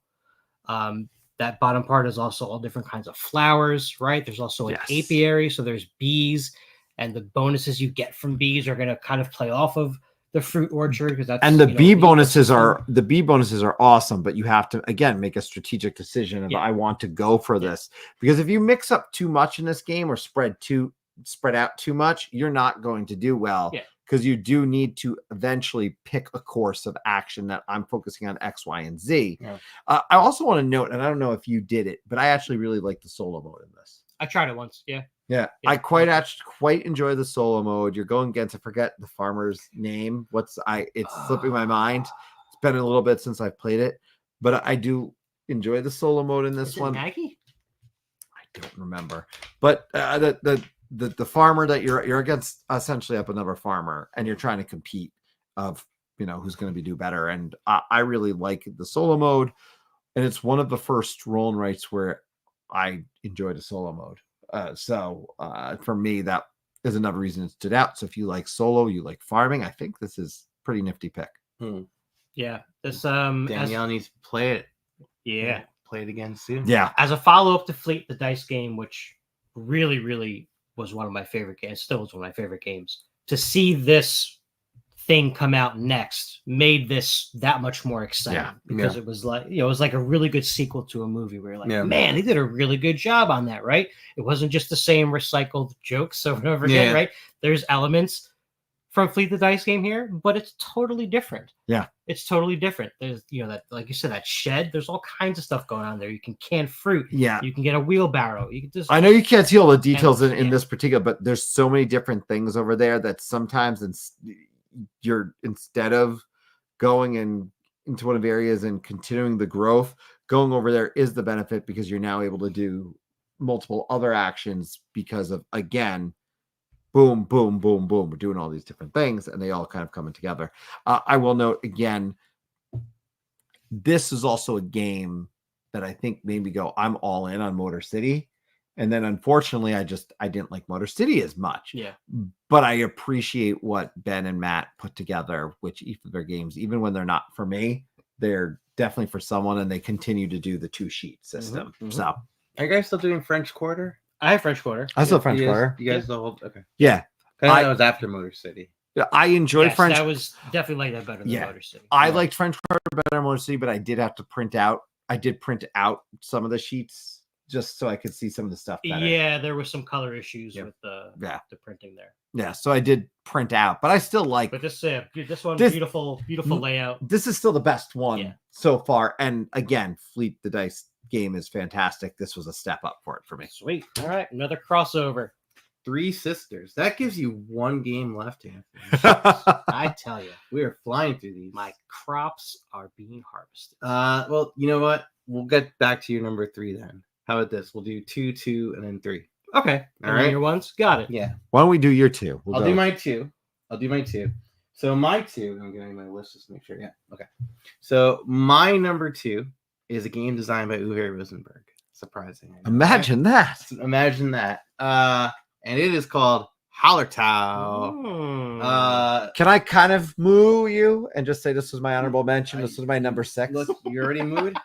That bottom part is also all different kinds of flowers, right? There's also an apiary, so there's bees, and the bonuses you get from bees are going to kind of play off of the fruit orchard, because that's, and the bee bonuses are awesome, but you have to again make a strategic decision if I want to go for this, because if you mix up too much in this game or spread out too much, you're not going to do well, because you do need to eventually pick a course of action that I'm focusing on X, Y, and Z. I also want to note, and I don't know if you did it, but I actually really like the solo mode in this. I tried it once. Yeah, I quite enjoy the solo mode. You're going against, I forget the farmer's name. It's slipping my mind. It's been a little bit since I've played it, but I do enjoy the solo mode in this one. Maggie? I don't remember, but the farmer that you're against, essentially up another farmer, and you're trying to compete of who's going to do better. And I really like the solo mode, and it's one of the first roll and writes where I enjoyed a solo mode. So for me, that is another reason it stood out. So if you like solo, you like farming, I think this is pretty nifty pick. Yeah, this Danielle needs to play it. Yeah, play it again soon. Yeah, as a follow-up to Fleet the Dice game, which really, really was one of my favorite games. Still was one of my favorite games. To see this thing come out next made this that much more exciting, because it was like, it was like a really good sequel to a movie where you're like, man, they did a really good job on that, right? It wasn't just the same recycled jokes over and over again, right? There's elements from Fleet the Dice game here, but it's totally different. Yeah, it's totally different. There's that, like you said, that shed, there's all kinds of stuff going on there. You can can fruit, you can get a wheelbarrow, you can just, I know you can't see all the details in this particular, but there's so many different things over there that sometimes you're, instead of going and into one of the areas and continuing the growth, going over there is the benefit because you're now able to do multiple other actions because of, again, boom, boom, boom, boom. We're doing all these different things and they all kind of coming together. I will note again, this is also a game that I think made me go, I'm all in on Motor City. And then unfortunately, I didn't like Motor City as much. Yeah. But I appreciate what Ben and Matt put together, which each of their games, even when they're not for me, they're definitely for someone, and they continue to do the 2-sheet system. Mm-hmm. So are you guys still doing French Quarter? I have French Quarter. I still French Quarter. You guys still hold okay. Yeah. That was after Motor City. I enjoyed French. That was definitely like that better than Motor City. I liked French Quarter better than Motor City, but I did have to print out. I did print out some of the sheets just so I could see some of the stuff better. Yeah, there were some color issues with the printing there. Yeah, so I did print out, but I still like. But this one, beautiful layout. This is still the best one so far. And again, Fleet the Dice game is fantastic. This was a step up for it for me. Sweet. All right, another crossover. Three Sisters. That gives you one game left, Anthony. I tell you, we are flying through these. My crops are being harvested. Well, you know what? We'll get back to your number 3 then. How about this? We'll do 2, 2, and then 3. Okay. All right. Your ones? Got it. Yeah. Why don't we do your 2? I'll do my 2. So my 2, I'm getting my list just to make sure. Yeah. Okay. So my number 2 is a game designed by Uwe Rosenberg. Surprising. Imagine that. Imagine that. And it is called Hallertau. Can I kind of moo you and just say this was my honorable mention? This was my number 6. Look, you already mooed.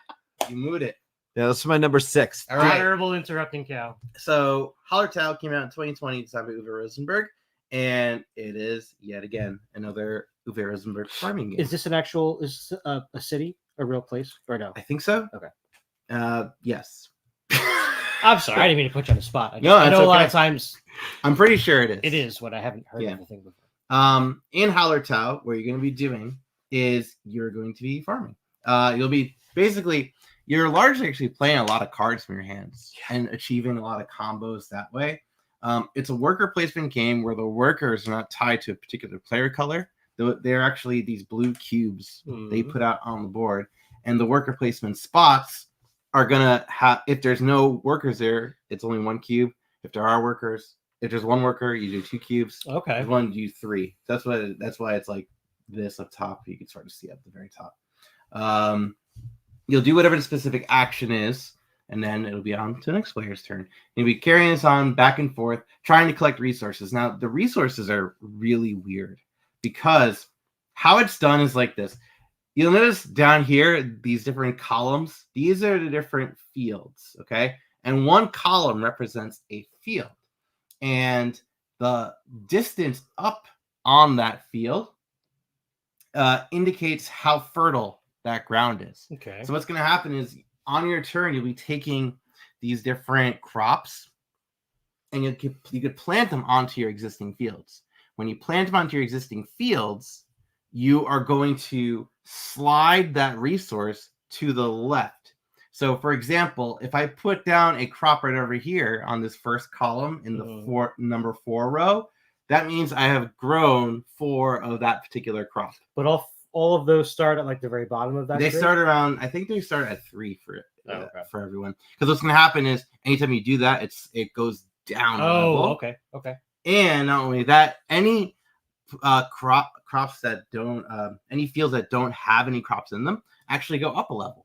You mooed it. Yeah, this is my number 6. All right. Honorable interrupting cow. So Hallertau came out in 2020, designed by Uwe Rosenberg, and it is yet again another Uwe Rosenberg farming game. Is this an actual? Is this a city, a real place, or no? I think so. Okay. Yes. I'm sorry, I didn't mean to put you on the spot. I know a lot of times. I'm pretty sure it is. It is what I haven't heard anything before. In Hallertau, what you're going to be doing is you're going to be farming. You'll be basically. You're largely actually playing a lot of cards from your hands and achieving a lot of combos that way. It's a worker placement game where the workers are not tied to a particular player color. They're actually these blue cubes they put out on the board. And the worker placement spots are going to have, if there's no workers there, it's only 1 cube. If there are workers, if there's 1 worker, you do 2 cubes. Okay. If one, you do 3. That's why it's like this up top. You can start to see at the very top. You'll do whatever the specific action is, and then it'll be on to the next player's turn. You'll be carrying this on back and forth, trying to collect resources. Now, the resources are really weird because how it's done is like this. You'll notice down here, these different columns. These are the different fields, okay? And one column represents a field. And the distance up on that field indicates how fertile that ground is. Okay. So what's going to happen is on your turn, you'll be taking these different crops and you could plant them onto your existing fields. When you plant them onto your existing fields, you are going to slide that resource to the left. So for example, if I put down a crop right over here on this first column in the number 4 row, that means I have grown 4 of that particular crop. But all of those start at like the very bottom of that. They start around. I think they start at 3 for it for everyone. Because what's going to happen is anytime you do that, it goes down. Okay. And not only that, any crops that don't, any fields that don't have any crops in them, actually go up a level.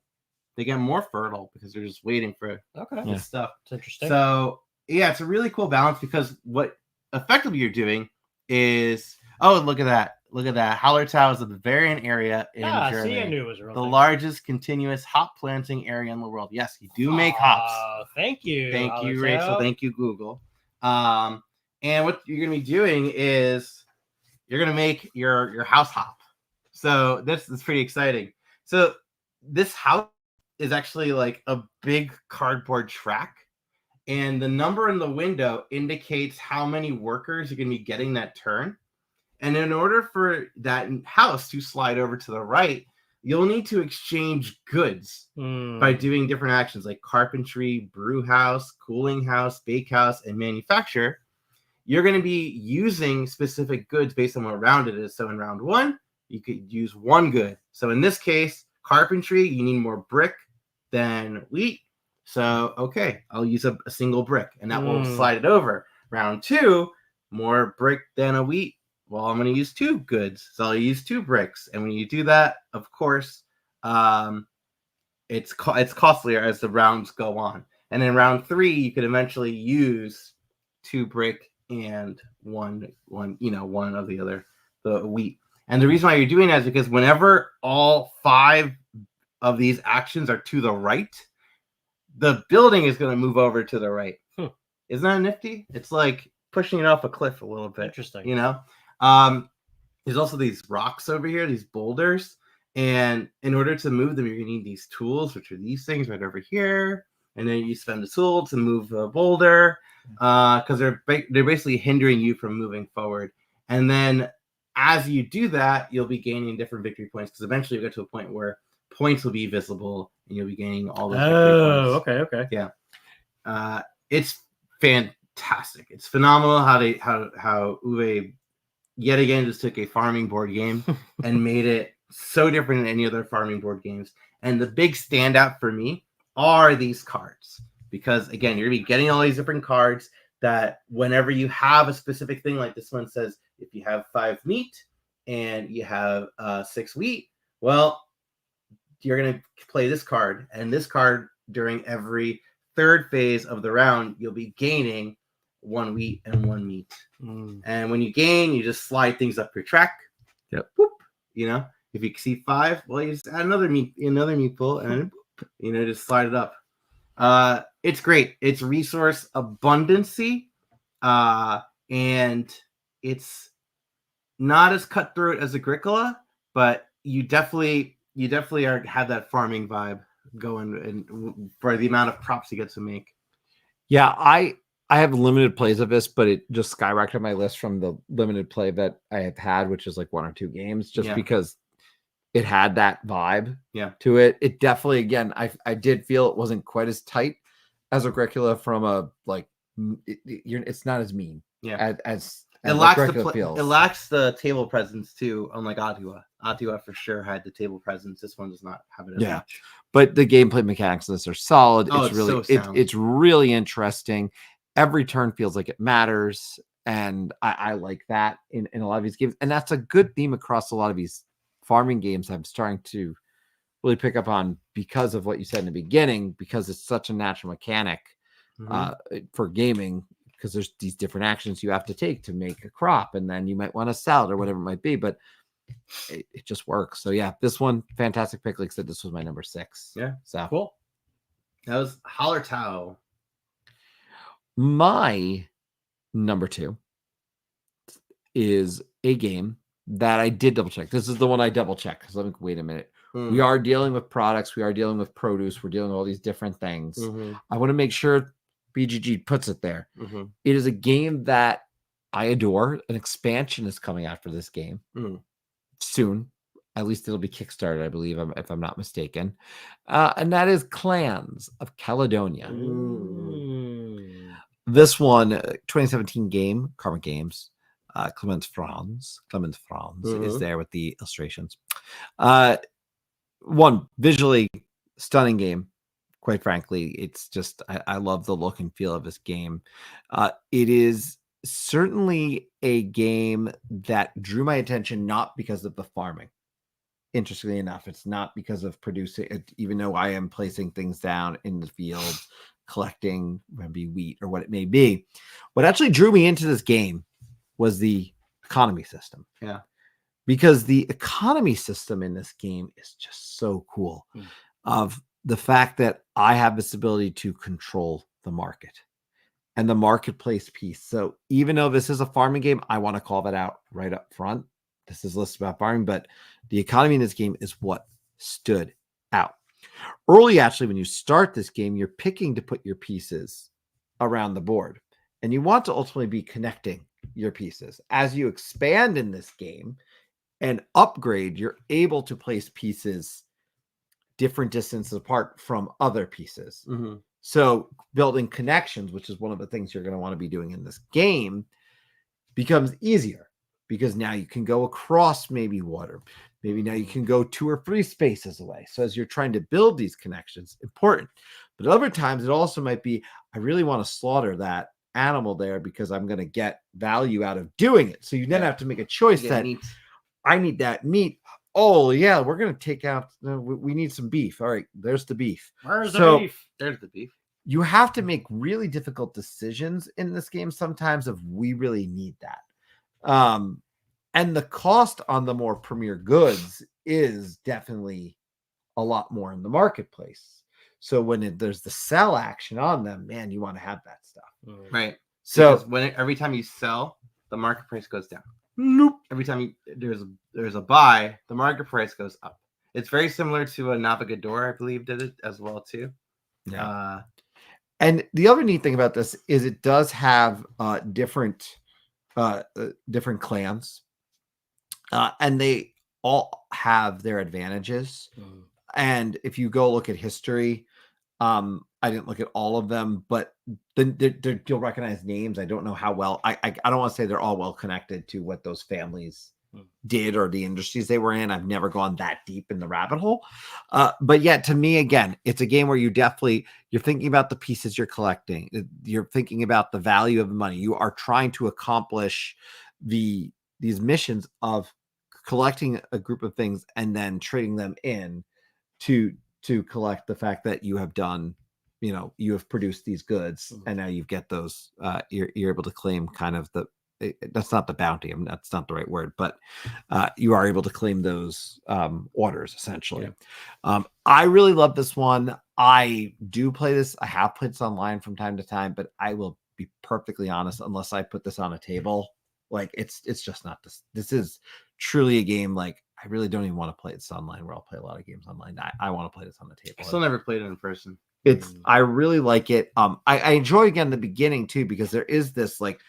They get more fertile because they're just waiting for this stuff. It's interesting. So yeah, it's a really cool balance because what effectively you're doing is, look at that. Hallertau is a Bavarian area in Germany. See, I knew it was a real the thing. largest continuous hop planting area in the world. Yes, you do make hops. Thank you. Thank you, Rachel. Thank you, Google. And what you're going to be doing is you're going to make your house hop. So this is pretty exciting. So this house is actually like a big cardboard track. And the number in the window indicates how many workers you're going to be getting that turn. And in order for that house to slide over to the right, you'll need to exchange goods by doing different actions like carpentry, brew house, cooling house, bake house, and manufacture. You're going to be using specific goods based on what round it is. So in round 1, you could use 1 good. So in this case, carpentry, you need more brick than wheat. So, okay, I'll use a single brick, and that will slide it over. Round 2, more brick than a wheat. Well, I'm going to use 2 goods, so I'll use 2 bricks. And when you do that, of course, it's costlier as the rounds go on. And in round 3, you could eventually use 2 brick and one of the wheat. And the reason why you're doing that is because whenever all 5 of these actions are to the right, the building is going to move over to the right. Isn't that nifty? It's like pushing it off a cliff a little bit. Interesting. There's also these rocks over here, these boulders. And in order to move them, you're going to need these tools, which are these things right over here. And then you spend the tool to move the boulder because they're basically hindering you from moving forward. And then as you do that, you'll be gaining different victory points because eventually you'll get to a point where points will be visible and you'll be gaining all those victory points. Okay. Yeah. It's fantastic. It's phenomenal how Uwe yet again just took a farming board game and made it so different than any other farming board games. And the big standout for me are these cards because again, you're gonna be getting all these different cards that whenever you have a specific thing, like this one says, if you have 5 meat and you have 6 wheat, well, you're gonna play this card, and this card during every 3rd phase of the round, you'll be gaining 1 wheat and 1 meat. And when you gain, you just slide things up your track. Yep. Boop, if you see 5, well, you just add another meat pool, and boop, just slide it up. It's great. It's resource abundancy, and it's not as cutthroat as Agricola, but you definitely have that farming vibe going, and for the amount of crops you get to make. Yeah, I have limited plays of this, but it just skyrocketed my list from the limited play that I have had, which is like 1 or 2 games, just because it had that vibe to it. It definitely, again, I did feel it wasn't quite as tight as Agricola from a it's not as mean as it lacks the table presence too, unlike Adua. Adua for sure had the table presence. This one does not have it as much. But the gameplay mechanics of this are solid. Oh, it's really so it's really interesting. Every turn feels like it matters, and I like that in a lot of these games. And that's a good theme across a lot of these farming games I'm starting to really pick up on because of what you said in the beginning, because it's such a natural mechanic for gaming, because there's these different actions you have to take to make a crop, and then you might want to sell it or whatever it might be, but it just works. So yeah, this one, fantastic pick. Like I said, this was my number 6. Yeah. So cool. That was Hallertau. My number 2 is a game that I did double check. This is the one I double checked. So let me wait a minute. We are dealing with products. We are dealing with produce. We're dealing with all these different things. I want to make sure BGG puts it there. It is a game that I adore. An expansion is coming after this game soon. At least it'll be Kickstarted, I believe, if I'm not mistaken. And that is Clans of Caledonia. This one, 2017 game, Karma Games. Clemens Franz is there with the illustrations. One visually stunning game. Quite frankly, it's just I love the look and feel of this game. It is certainly a game that drew my attention not because of the farming. Interestingly enough, it's not because of producing it, even though I am placing things down in the fields, collecting maybe wheat or what it may be. What actually drew me into this game was the economy system. Yeah. Because the economy system in this game is just so cool. Of the fact that I have this ability to control the market and the marketplace piece. So even though this is a farming game, I want to call that out right up front. This is listed about farming, but the economy in this game is what stood out. Early, actually, when you start this game, you're picking to put your pieces around the board, and you want to ultimately be connecting your pieces. As you expand in this game and upgrade, you're able to place pieces different distances apart from other pieces. So building connections, which is one of the things you're going to want to be doing in this game, becomes easier because now you can go across maybe water. Maybe now you can go 2 or 3 spaces away. So as you're trying to build these connections, important. But other times it also might be, I really want to slaughter that animal there because I'm going to get value out of doing it. So you then have to make a choice that I need that meat. Oh yeah, we're going to take out, we need some beef. All right, there's the beef. Where's the beef? There's the beef. You have to make really difficult decisions in this game sometimes of we really need that. And the cost on the more premier goods is definitely a lot more in the marketplace. So when there's the sell action on them, man, you want to have that stuff. Right. So because every time you sell, the market price goes down. Nope. Every time there's a buy, the market price goes up. It's very similar to a Navigador, I believe, did it as well too. Yeah. And the other neat thing about this is it does have different clans, and they all have their advantages. And if you go look at history, I didn't look at all of them, but you'll recognize names. I don't know how well. I don't want to say they're all well connected to what those families did or the industries they were in. I've never gone that deep in the rabbit hole. But yet to me, again, it's a game where you're thinking about the pieces you're collecting. You're thinking about the value of the money. You are trying to accomplish these missions of collecting a group of things and then trading them in to collect the fact that you have done, you have produced these goods and now you get those, you're able to claim kind of that's not the bounty. That's not the right word, but you are able to claim those orders essentially. Yeah. I really love this one. I do play this. I have played this online from time to time, but I will be perfectly honest, unless I put this on a table, like it's just not this. This is truly a game. Like I really don't even want to play this online where I'll play a lot of games online. I want to play this on the table. I still never played it in person. I really like it. I enjoy again the beginning too, because there is this like,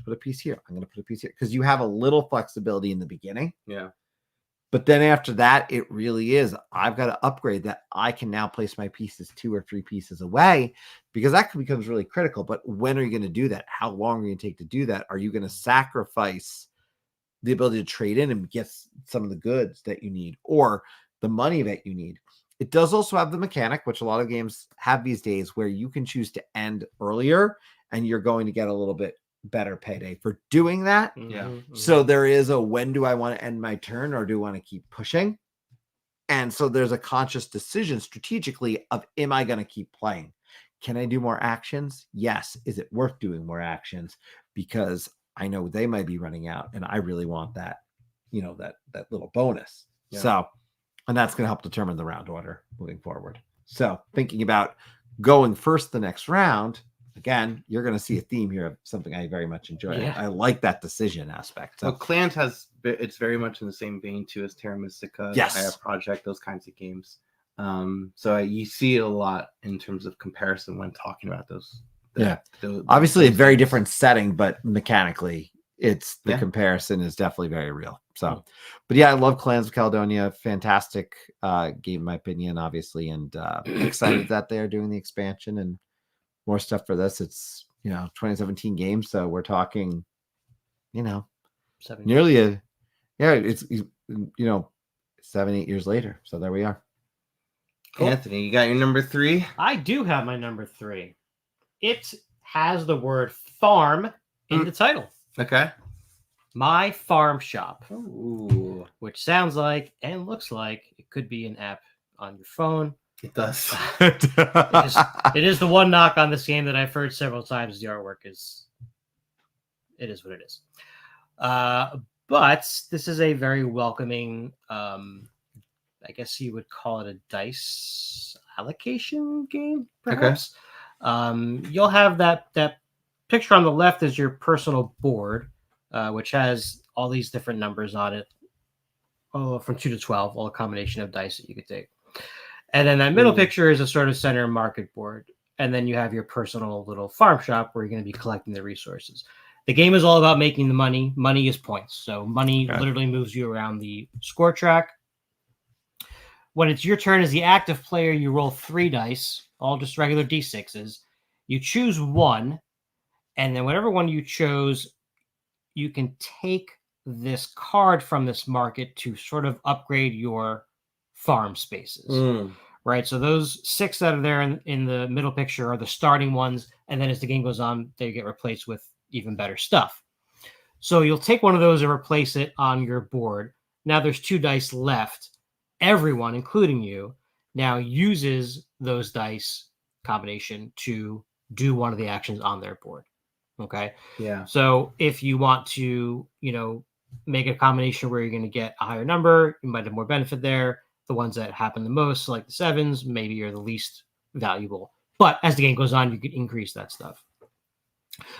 put a piece here. I'm going to put a piece here because you have a little flexibility in the beginning. Yeah. But then after that, it really is. I've got to upgrade that. I can now place my pieces 2 or 3 pieces away because that becomes really critical. But when are you going to do that? How long are you going to take to do that? Are you going to sacrifice the ability to trade in and get some of the goods that you need or the money that you need? It does also have the mechanic, which a lot of games have these days, where you can choose to end earlier and you're going to get a little bit better payday for doing that. Yeah. So there is a, when do I want to end my turn or do I want to keep pushing? And so there's a conscious decision strategically of, am I going to keep playing? Can I do more actions? Yes. Is it worth doing more actions? Because I know they might be running out and I really want that, that little bonus. Yeah. So, and that's going to help determine the round order moving forward. So thinking about going first the next round, again, you're going to see a theme here of something I very much enjoy. Yeah. I like that decision aspect. So Clans it's very much in the same vein too as Terra Mystica, yes, Gaia Project, those kinds of games. So you see it a lot in terms of comparison when talking about those. Obviously a very different setting, but mechanically it's the comparison is definitely very real. So, but yeah, I love Clans of Caledonia. Fantastic game, in my opinion, obviously, and excited that they're doing the expansion and more stuff for this. It's 2017 game, so we're talking, 7-8 years later. So there we are. Cool. Anthony, you got your number 3? I do have my number 3. It has the word farm in the title. Okay. My Farm Shop. Ooh. Which sounds like and looks like it could be an app on your phone. It does. It is the one knock on this game that I've heard several times. The artwork is what it is. But this is a very welcoming, I guess you would call it a dice allocation game, perhaps. Okay. You'll have that picture on the left is your personal board, which has all these different numbers on it, from 2 to 12, all a combination of dice that you could take. And then that middle picture is a sort of center market board. And then you have your personal little farm shop where you're going to be collecting the resources. The game is all about making the money. Money is points. So money literally moves you around the score track. When it's your turn as the active player, you roll 3 dice, all just regular D6s. You choose one, and then whatever one you chose, you can take this card from this market to sort of upgrade your farm spaces. Right, so those 6 that are there in the middle picture are the starting ones, and then as the game goes on, they get replaced with even better stuff. So you'll take one of those and replace it on your board. Now there's 2 dice left. Everyone, including you, now uses those dice combination to do one of the actions on their board. Okay? Yeah. So if you want to, make a combination where you're going to get a higher number, you might have more benefit there. The ones that happen the most, like the 7s, maybe you're the least valuable. But as the game goes on, you can increase that stuff.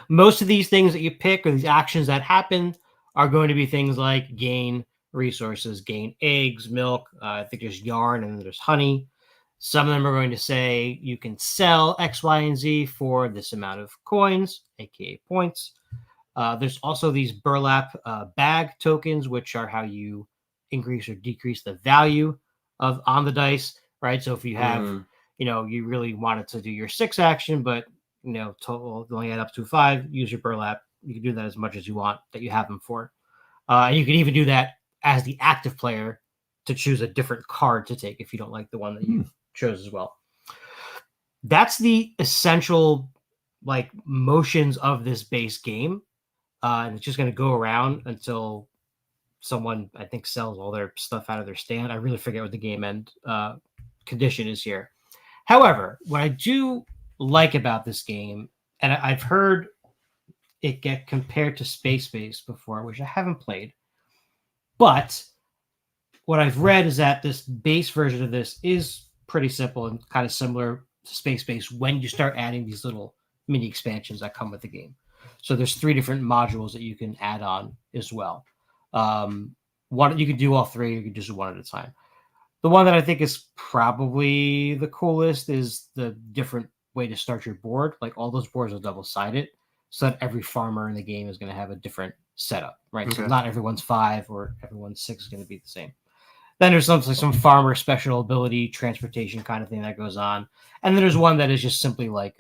Most of these things that you pick or these actions that happen are going to be things like gain resources, gain eggs, milk. I think there's yarn and there's honey. Some of them are going to say you can sell X, Y, and Z for this amount of coins, aka points. There's also these burlap bag tokens, which are how you increase or decrease the value on the dice, right? So if you have, you really wanted to do your 6 action, but total only add up to 5, use your burlap. You can do that as much as you want that you have them for. And you can even do that as the active player to choose a different card to take if you don't like the one that you chose as well. That's the essential motions of this base game. And it's just going to go around until someone, I think, sells all their stuff out of their stand. I really forget what the game end condition is here. However, what I do like about this game, and I've heard it get compared to Space Base before, which I haven't played, but what I've read is that this base version of this is pretty simple and kind of similar to Space Base when you start adding these little mini expansions that come with the game. So there's 3 different modules that you can add on as well. One, you can do all 3, you can just do one at a time. The one that I think is probably the coolest is the different way to start your board. Like all those boards are double-sided, so that every farmer in the game is going to have a different setup, right? Okay. So not everyone's 5 or everyone's 6 is going to be the same. Then there's some farmer special ability, transportation kind of thing that goes on. And then there's one that is just simply like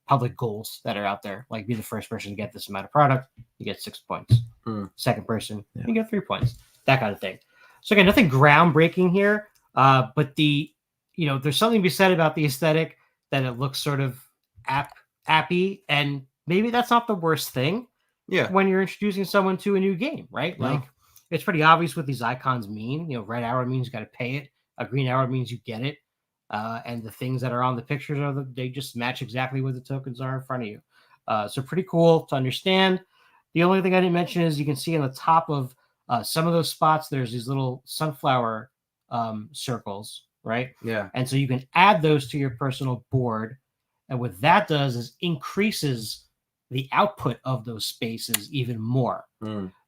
public goals that are out there. Like be the first person to get this amount of product, you get 6 points. Second person, you get 3 points. That kind of thing. So again, nothing groundbreaking here, but there's something to be said about the aesthetic that it looks sort of appy, and maybe that's not the worst thing. Yeah. When you're introducing someone to a new game, right? No. Like it's pretty obvious what these icons mean. Red arrow means you got to pay it. A green arrow means you get it. And the things that are on the pictures they just match exactly what the tokens are in front of you. So pretty cool to understand. The only thing I didn't mention is you can see on the top of some of those spots, there's these little sunflower circles, right? Yeah. And so you can add those to your personal board. And what that does is increases the output of those spaces even more.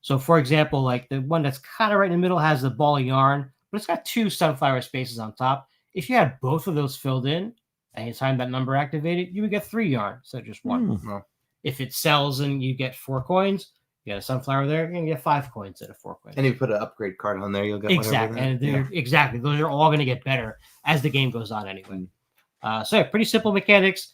So for example, like the one that's kind of right in the middle has the ball of yarn, but it's got 2 sunflower spaces on top. If you had both of those filled in, anytime that number activated, you would get 3 yarn instead of just 1. Well, if it sells and you get 4 coins, you get a sunflower there, you're going to get 5 coins instead of 4 coins. And if you put an upgrade card on there, you'll get exactly. And exactly. Those are all going to get better as the game goes on anyway. So yeah, pretty simple mechanics.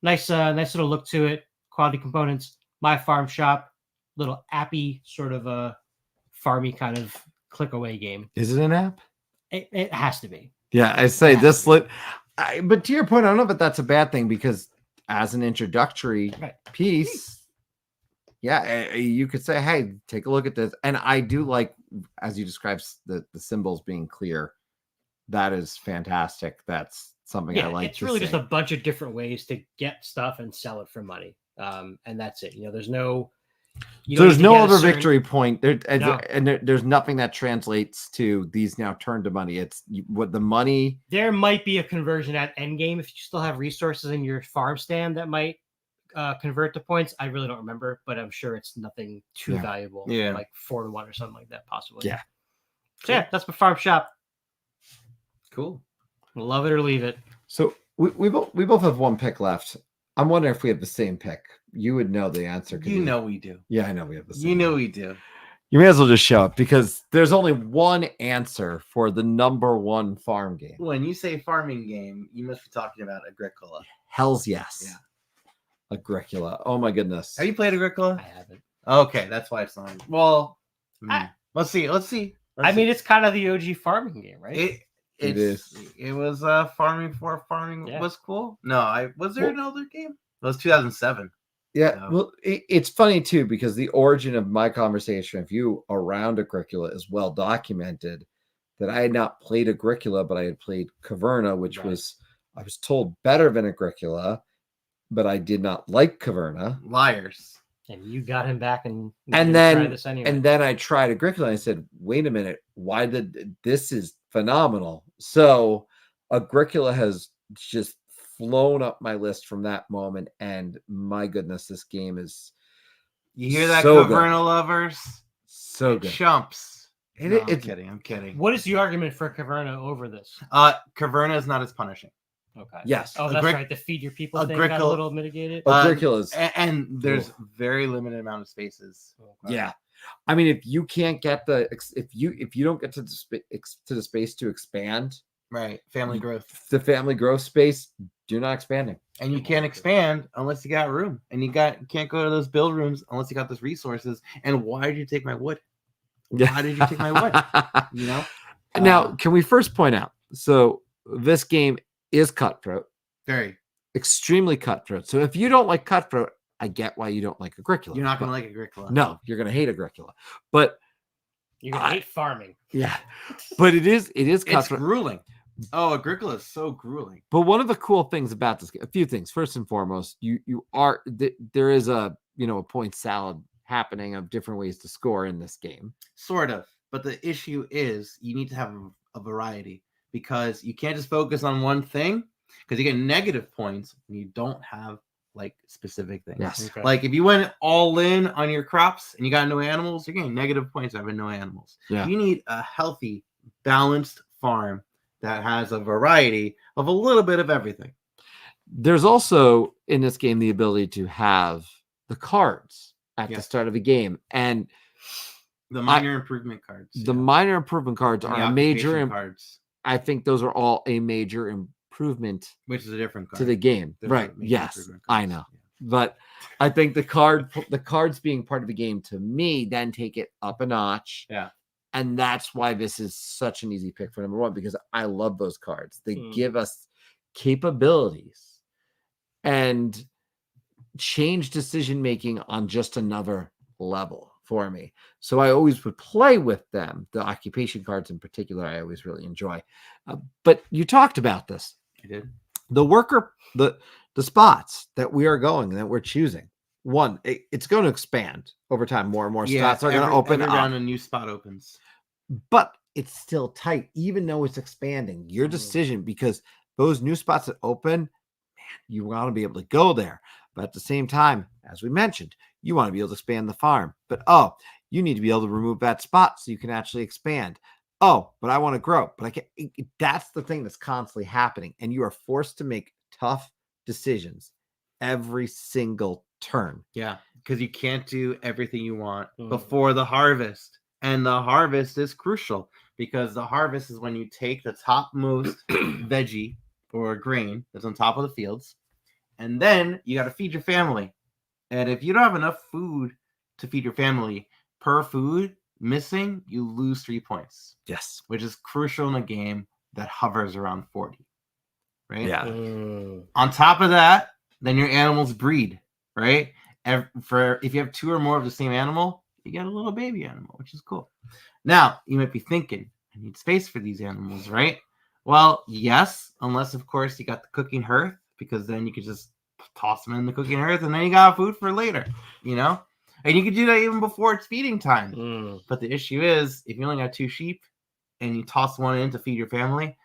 Nice little look to it. Quality components. My farm shop, little appy sort of a farmy kind of click away game. Is it an app? It has to be. Yeah, I say this but to your point, I don't know if that's a bad thing because as an introductory piece, you could say, hey, take a look at this. And I do like, as you described, the symbols being clear. That is fantastic. That's something I like. It's really just a bunch of different ways to get stuff and sell it for money. And that's it. There's no... there's no other victory point there, and there's nothing that translates to these now turn to money. It's what the money. There might be a conversion at endgame if you still have resources in your farm stand that might convert to points. I really don't remember, but I'm sure it's nothing too valuable. Yeah, like 4 to 1 or something like that, possibly. Yeah. So yeah, that's my farm shop. Cool. Love it or leave it. So we both have 1 pick left. I'm wondering if we have the same pick. You would know the answer. You know we do. Yeah, I know we have the same. You know we do. You may as well just show up because there's only one answer for the number 1 farm game. When you say farming game, you must be talking about Agricola. Hell's yes. Yeah. Agricola. Oh my goodness. Have you played Agricola? I haven't. Okay, that's why it's not. Well, let's see. mean, it's kind of the OG farming game, right? It is. It was farming was cool. No, was there another game? It was 2007. Yeah, so. Well, it's funny too because the origin of my conversation with you around Agricola is well documented. That I had not played Agricola, but I had played Caverna, which was I was told better than Agricola, but I did not like Caverna. Liars. And you got him back and then try this anyway. And then I tried Agricola and I said, wait a minute, this is phenomenal. So Agricola has just flown up my list from that moment. And my goodness, this game is you hear that, so Caverna good. Lovers? So good. Chumps. I'm kidding. What is the argument for Caverna over this? Caverna is not as punishing. Okay. Yes. Oh, that's right. The feed your people thing got a little mitigated. Agricola's and there's very limited amount of spaces. Okay. Yeah. I mean, if you can't get if you don't get to the space to expand, right? Family growth. The family growth space, you're not expanding. And you can't expand unless you got room. And you can't go to those build rooms unless you got those resources. And why did you take my wood? Yeah. How did you take my wood? You know? Now, can we first point out? So this game is cutthroat. Very. Extremely cutthroat. So if you don't like cutthroat, I get why you don't like Agricola. You're not going to like Agricola. No, you're going to hate Agricola. But you're going to hate farming. Yeah. But it is cutthroat. It's grueling. Oh, Agricola is so grueling. But one of the cool things about this game, a few things. First and foremost, there is a point salad happening of different ways to score in this game. Sort of. But the issue is you need to have a variety because you can't just focus on one thing because you get negative points when you don't have like specific things. Yes. Okay. Like if you went all in on your crops and you got no animals, you're getting negative points having no animals. Yeah. You need a healthy, balanced farm that has a variety of a little bit of everything. There's also in this game the ability to have the cards at the start of the game, and the minor improvement cards. The minor improvement cards are a major cards. I think those are all a major improvement, which is a different card to the game. Right? Yes, I know, but I think the cards being part of the game to me then take it up a notch. Yeah. And that's why this is such an easy pick for number one, because I love those cards. They give us capabilities and change decision making on just another level for me. So I always would play with them. The occupation cards in particular, I always really enjoy. But you talked about this. I did. The spots that we are going, that we're choosing. One, it's going to expand over time. More and more spots are going to open up. Every round a new spot opens. But it's still tight, even though it's expanding. Your decision, because those new spots that open, man, you want to be able to go there. But at the same time, as we mentioned, you want to be able to expand the farm. But you need to be able to remove that spot so you can actually expand. But I want to grow. But I can't. That's the thing that's constantly happening. And you are forced to make tough decisions every single turn. Yeah, because you can't do everything you want before the harvest. And the harvest is crucial because the harvest is when you take the topmost veggie or grain that's on top of the fields, and then you got to feed your family. And if you don't have enough food to feed your family per food missing, you lose 3 points. Yes. Which is crucial in a game that hovers around 40. Right? Yeah. On top of that, then your animals breed, right? If you have 2 or more of the same animal, you get a little baby animal, which is cool. Now, you might be thinking, I need space for these animals, right? Well, yes, unless, of course, you got the cooking hearth, because then you could just toss them in the cooking hearth, and then you got food for later, And you could do that even before it's feeding time. But the issue is, if you only got 2 sheep, and you toss one in to feed your family,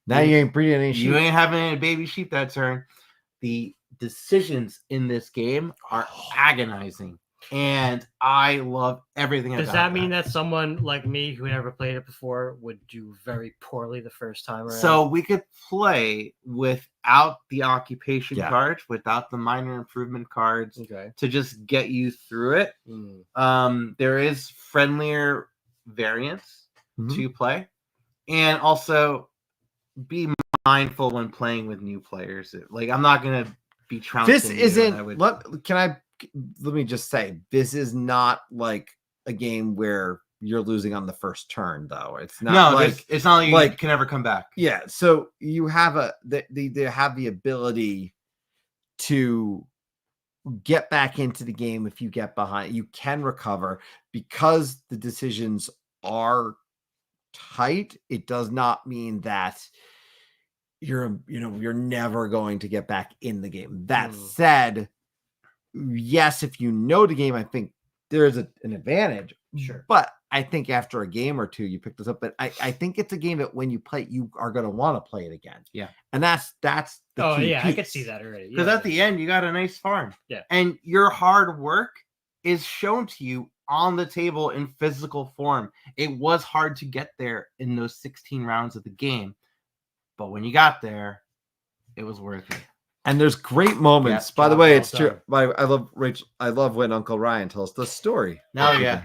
now you ain't breeding any sheep. You ain't having any baby sheep that turn. The decisions in this game are agonizing. And I love everything about it. Does that mean that someone like me who never played it before would do very poorly the first time around? So we could play without the occupation cards, without the minor improvement cards, to just get you through it. There is friendlier variants to play. And also be mindful when playing with new players. Like, I'm not going to be trouncing. This isn't. Can I let me just say, this is not like a game where you're losing on the first turn, though. It's not it's not like you can never come back. Yeah, so you have they have the ability to get back into the game if you get behind. You can recover because the decisions are tight. It does not mean that you're never going to get back in the game. That said, yes, if you know the game, I think there is an advantage. Sure. But I think after a game or two, you pick this up. But I think it's a game that when you play it, you are going to want to play it again. Yeah. And that's the key I could see that already. Because at the end, you got a nice farm. Yeah. And your hard work is shown to you on the table in physical form. It was hard to get there in those 16 rounds of the game. But when you got there, it was worth it. And there's great moments. By the way, it's true. I love Rachel. I love when Uncle Ryan tells the story. No, yeah.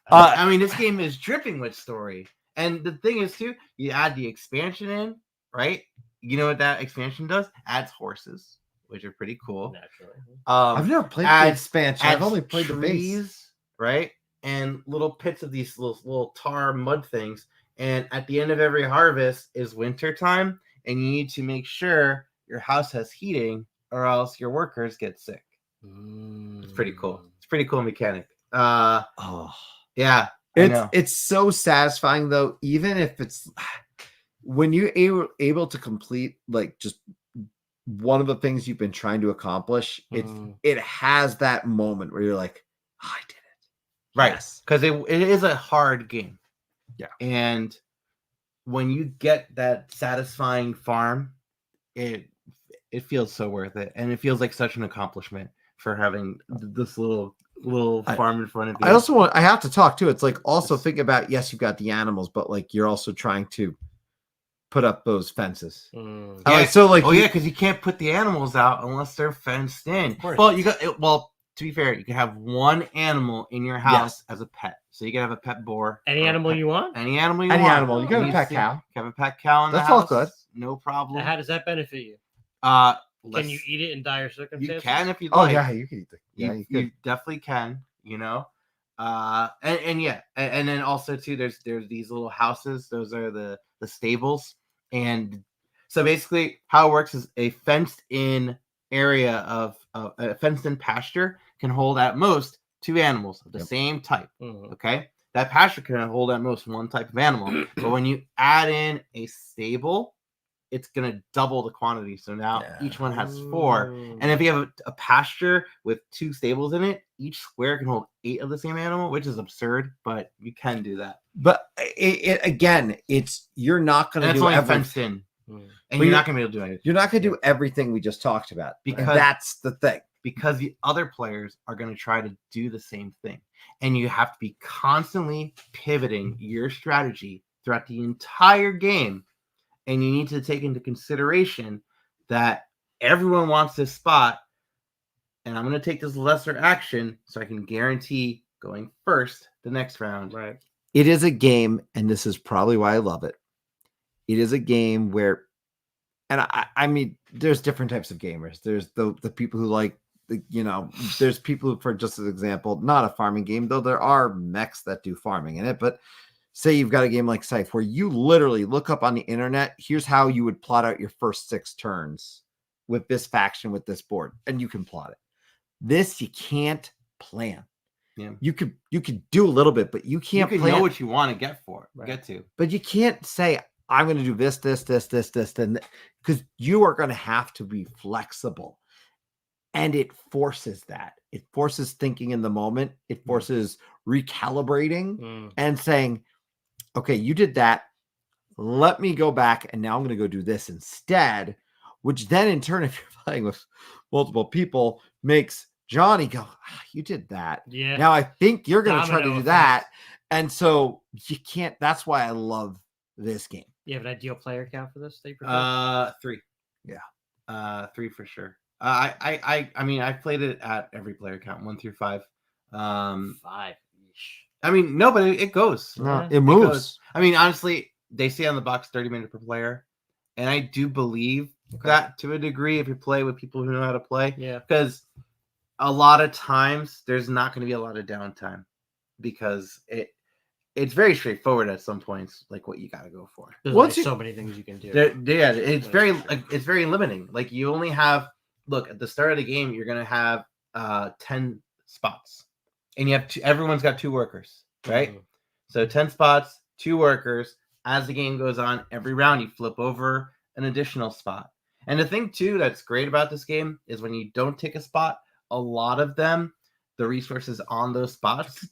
I mean, this game is dripping with story. And the thing is, too, you add the expansion in, right? You know what that expansion does? Adds horses, which are pretty cool. Naturally. I've never played the expansion. I've only played the base. Right? And little pits of these little tar mud things. And at the end of every harvest is winter time. And you need to make sure your house has heating or else your workers get sick. It's pretty cool. It's a pretty cool mechanic. Yeah. It's so satisfying though, even if it's when you're able to complete like just one of the things you've been trying to accomplish, it has that moment where you're like, oh, I did it. Right. Because it is a hard game. Yeah. And when you get that satisfying farm, it feels so worth it. And it feels like such an accomplishment for having this little farm in front of you. I have to talk too. It's like also think about, yes, you've got the animals, but like you're also trying to put up those fences. Because you can't put the animals out unless they're fenced in. Well, to be fair, you can have one animal in your house as a pet. So you can have a pet boar. Any animal you want? Any animal you want. You can have a pet cow. You can have a pet cow in the house. That's all good. No problem. Now, how does that benefit you? Can you eat it in dire circumstances? You can if you'd like. Oh yeah, you can eat it. Yeah, you definitely can. And then also too, there's these little houses. Those are the stables. And so basically, how it works is a fenced-in area of a fenced-in pasture can hold at most 2 animals of the same type. Okay, that pasture can hold at most 1 type of animal. But when you add in a stable, it's going to double the quantity. So now each one has 4. And if you have a pasture with 2 stables in it, each square can hold 8 of the same animal, which is absurd, but you can do that. But you're not going to do everything fenced in. And you're not going to be able to do anything. You're not going to do everything we just talked about. Because that's the thing. Because the other players are going to try to do the same thing. And you have to be constantly pivoting your strategy throughout the entire game. And you need to take into consideration that everyone wants this spot. And I'm going to take this lesser action so I can guarantee going first the next round. Right. It is a game, and this is probably why I love it. It is a game where, and I mean, there's different types of gamers. There's the people who like, there's people who, for just as an example, not a farming game, though there are mechs that do farming in it. But say you've got a game like Scythe where you literally look up on the internet, here's how you would plot out your first 6 turns with this faction, with this board, and you can plot it. This, you can't plan. Yeah. You could do a little bit, but you can't plan. Know what you want to get for it. Right. Get to. But you can't say, I'm going to do this, then, because you are going to have to be flexible. And it forces that. It forces thinking in the moment. It forces recalibrating and saying, okay, you did that. Let me go back, and now I'm going to go do this instead, which then in turn, if you're playing with multiple people, makes Johnny go, you did that. Yeah. Now I think you're going to try to do that. And so you can't. That's why I love this game. You have an ideal player count for this? 3. Yeah. 3 for sure. I mean, I've played it at every player count, 1 through 5. 5. I mean, no, but it goes. No, it moves. It goes. I mean, honestly, they say on the box 30 minutes per player, and I do believe that to a degree if you play with people who know how to play. Yeah. Because a lot of times there's not going to be a lot of downtime because it's very straightforward at some points, like what you got to go for. There's so many things you can do. It's very limiting. Like you only have at the start of the game, you're going to have 10 spots, and you have everyone's got 2 workers, right? Mm-hmm. So 10 spots, 2 workers. As the game goes on, every round you flip over an additional spot. And the thing too that's great about this game is when you don't take a spot, a lot of them, the resources on those spots,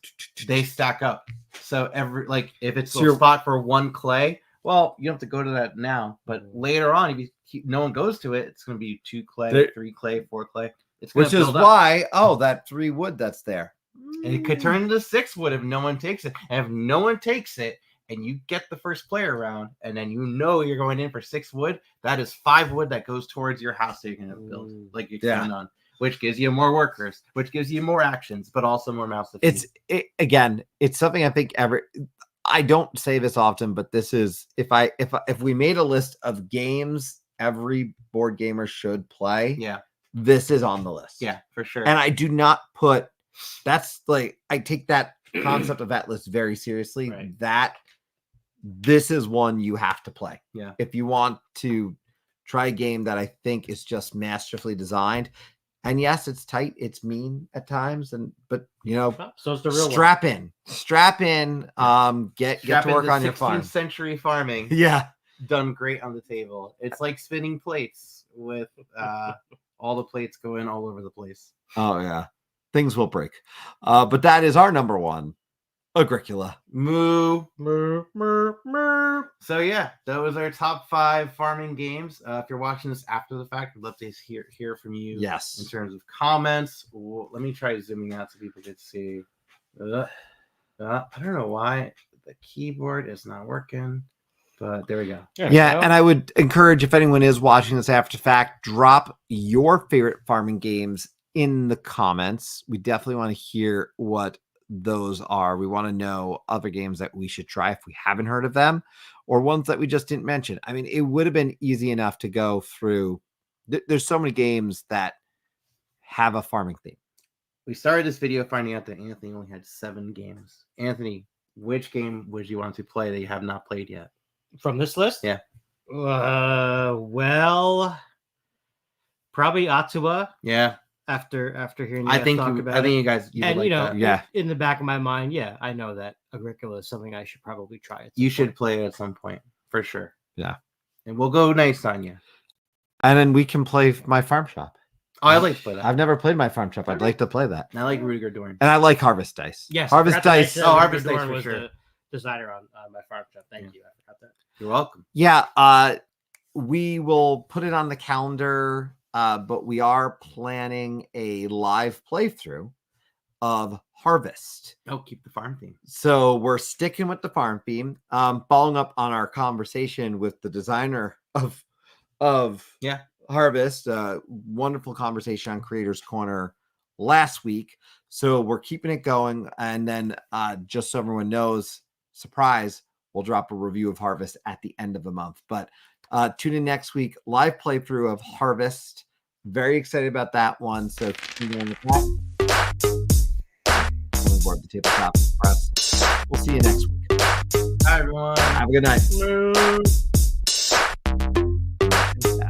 they stack up. So if it's a spot for 1 clay, well, you don't have to go to that now. But later on, if no one goes to it, it's going to be 2 clay, 3 clay, 4 clay. Which is why, that 3 wood that's there. And it could turn into 6 wood if no one takes it. And if no one takes it, and you get the first player round, and then you're going in for 6 wood, that is 5 wood that goes towards your house that you're going to build, like you plan on, which gives you more workers, which gives you more actions, but also more mouths to feed. It's something I think I don't say this often, but this is if we made a list of games every board gamer should play, this is on the list. Yeah, for sure. And I do not put I take that concept of that list very seriously. Right. This is one you have to play. Yeah. If you want to try a game that I think is just masterfully designed. And yes, it's tight, it's mean at times, but so it's the real strap in, get to work on your farm. 16th century farming. Yeah. Done great on the table. It's like spinning plates with all the plates going all over the place. Oh yeah. Things will break. But that is our number 1. Agricola. Moo. So yeah, that was our top 5 farming games. If you're watching this after the fact, I'd love to hear from you. Yes. In terms of comments. Let me try zooming out so people can see. I don't know why the keyboard is not working, but there we go. Yeah, and I would encourage, if anyone is watching this after the fact, drop your favorite farming games in the comments. We definitely want to hear what those are. We want to know other games that we should try if we haven't heard of them, or ones that we just didn't mention. I mean, it would have been easy enough to go through. There's so many games that have a farming theme. We started this video finding out that Anthony only had 7 games. Anthony, which game would you want to play that you have not played yet? From this list? Yeah. Well, probably Atua. Yeah. After hearing you guys talk about it. I think you guys that. In the back of my mind, I know that Agricola is something I should probably try. You should play it at some point, for sure. Yeah. And we'll go nice on you. And then we can play My Farm Shop. Oh, I like to play that. I've never played My Farm Shop. I'd like to play that. And I like Rudiger Dorn. And I like Harvest Dice. Yes. Harvest Dice. Harvest Dice for was sure. The designer on My Farm Shop. Thank you. I forgot that. You're welcome. Yeah. We will put it on the calendar. But we are planning a live playthrough of Harvest. Oh, keep the farm theme. So we're sticking with the farm theme. Following up on our conversation with the designer of Harvest, wonderful conversation on Creators Corner last week. So we're keeping it going. And then just so everyone knows, surprise, we'll drop a review of Harvest at the end of the month. But tune in next week, live playthrough of Harvest. Very excited about that one. So keep on the board the Tabletop Press. We'll see you next week. Hi, everyone. Have a good night.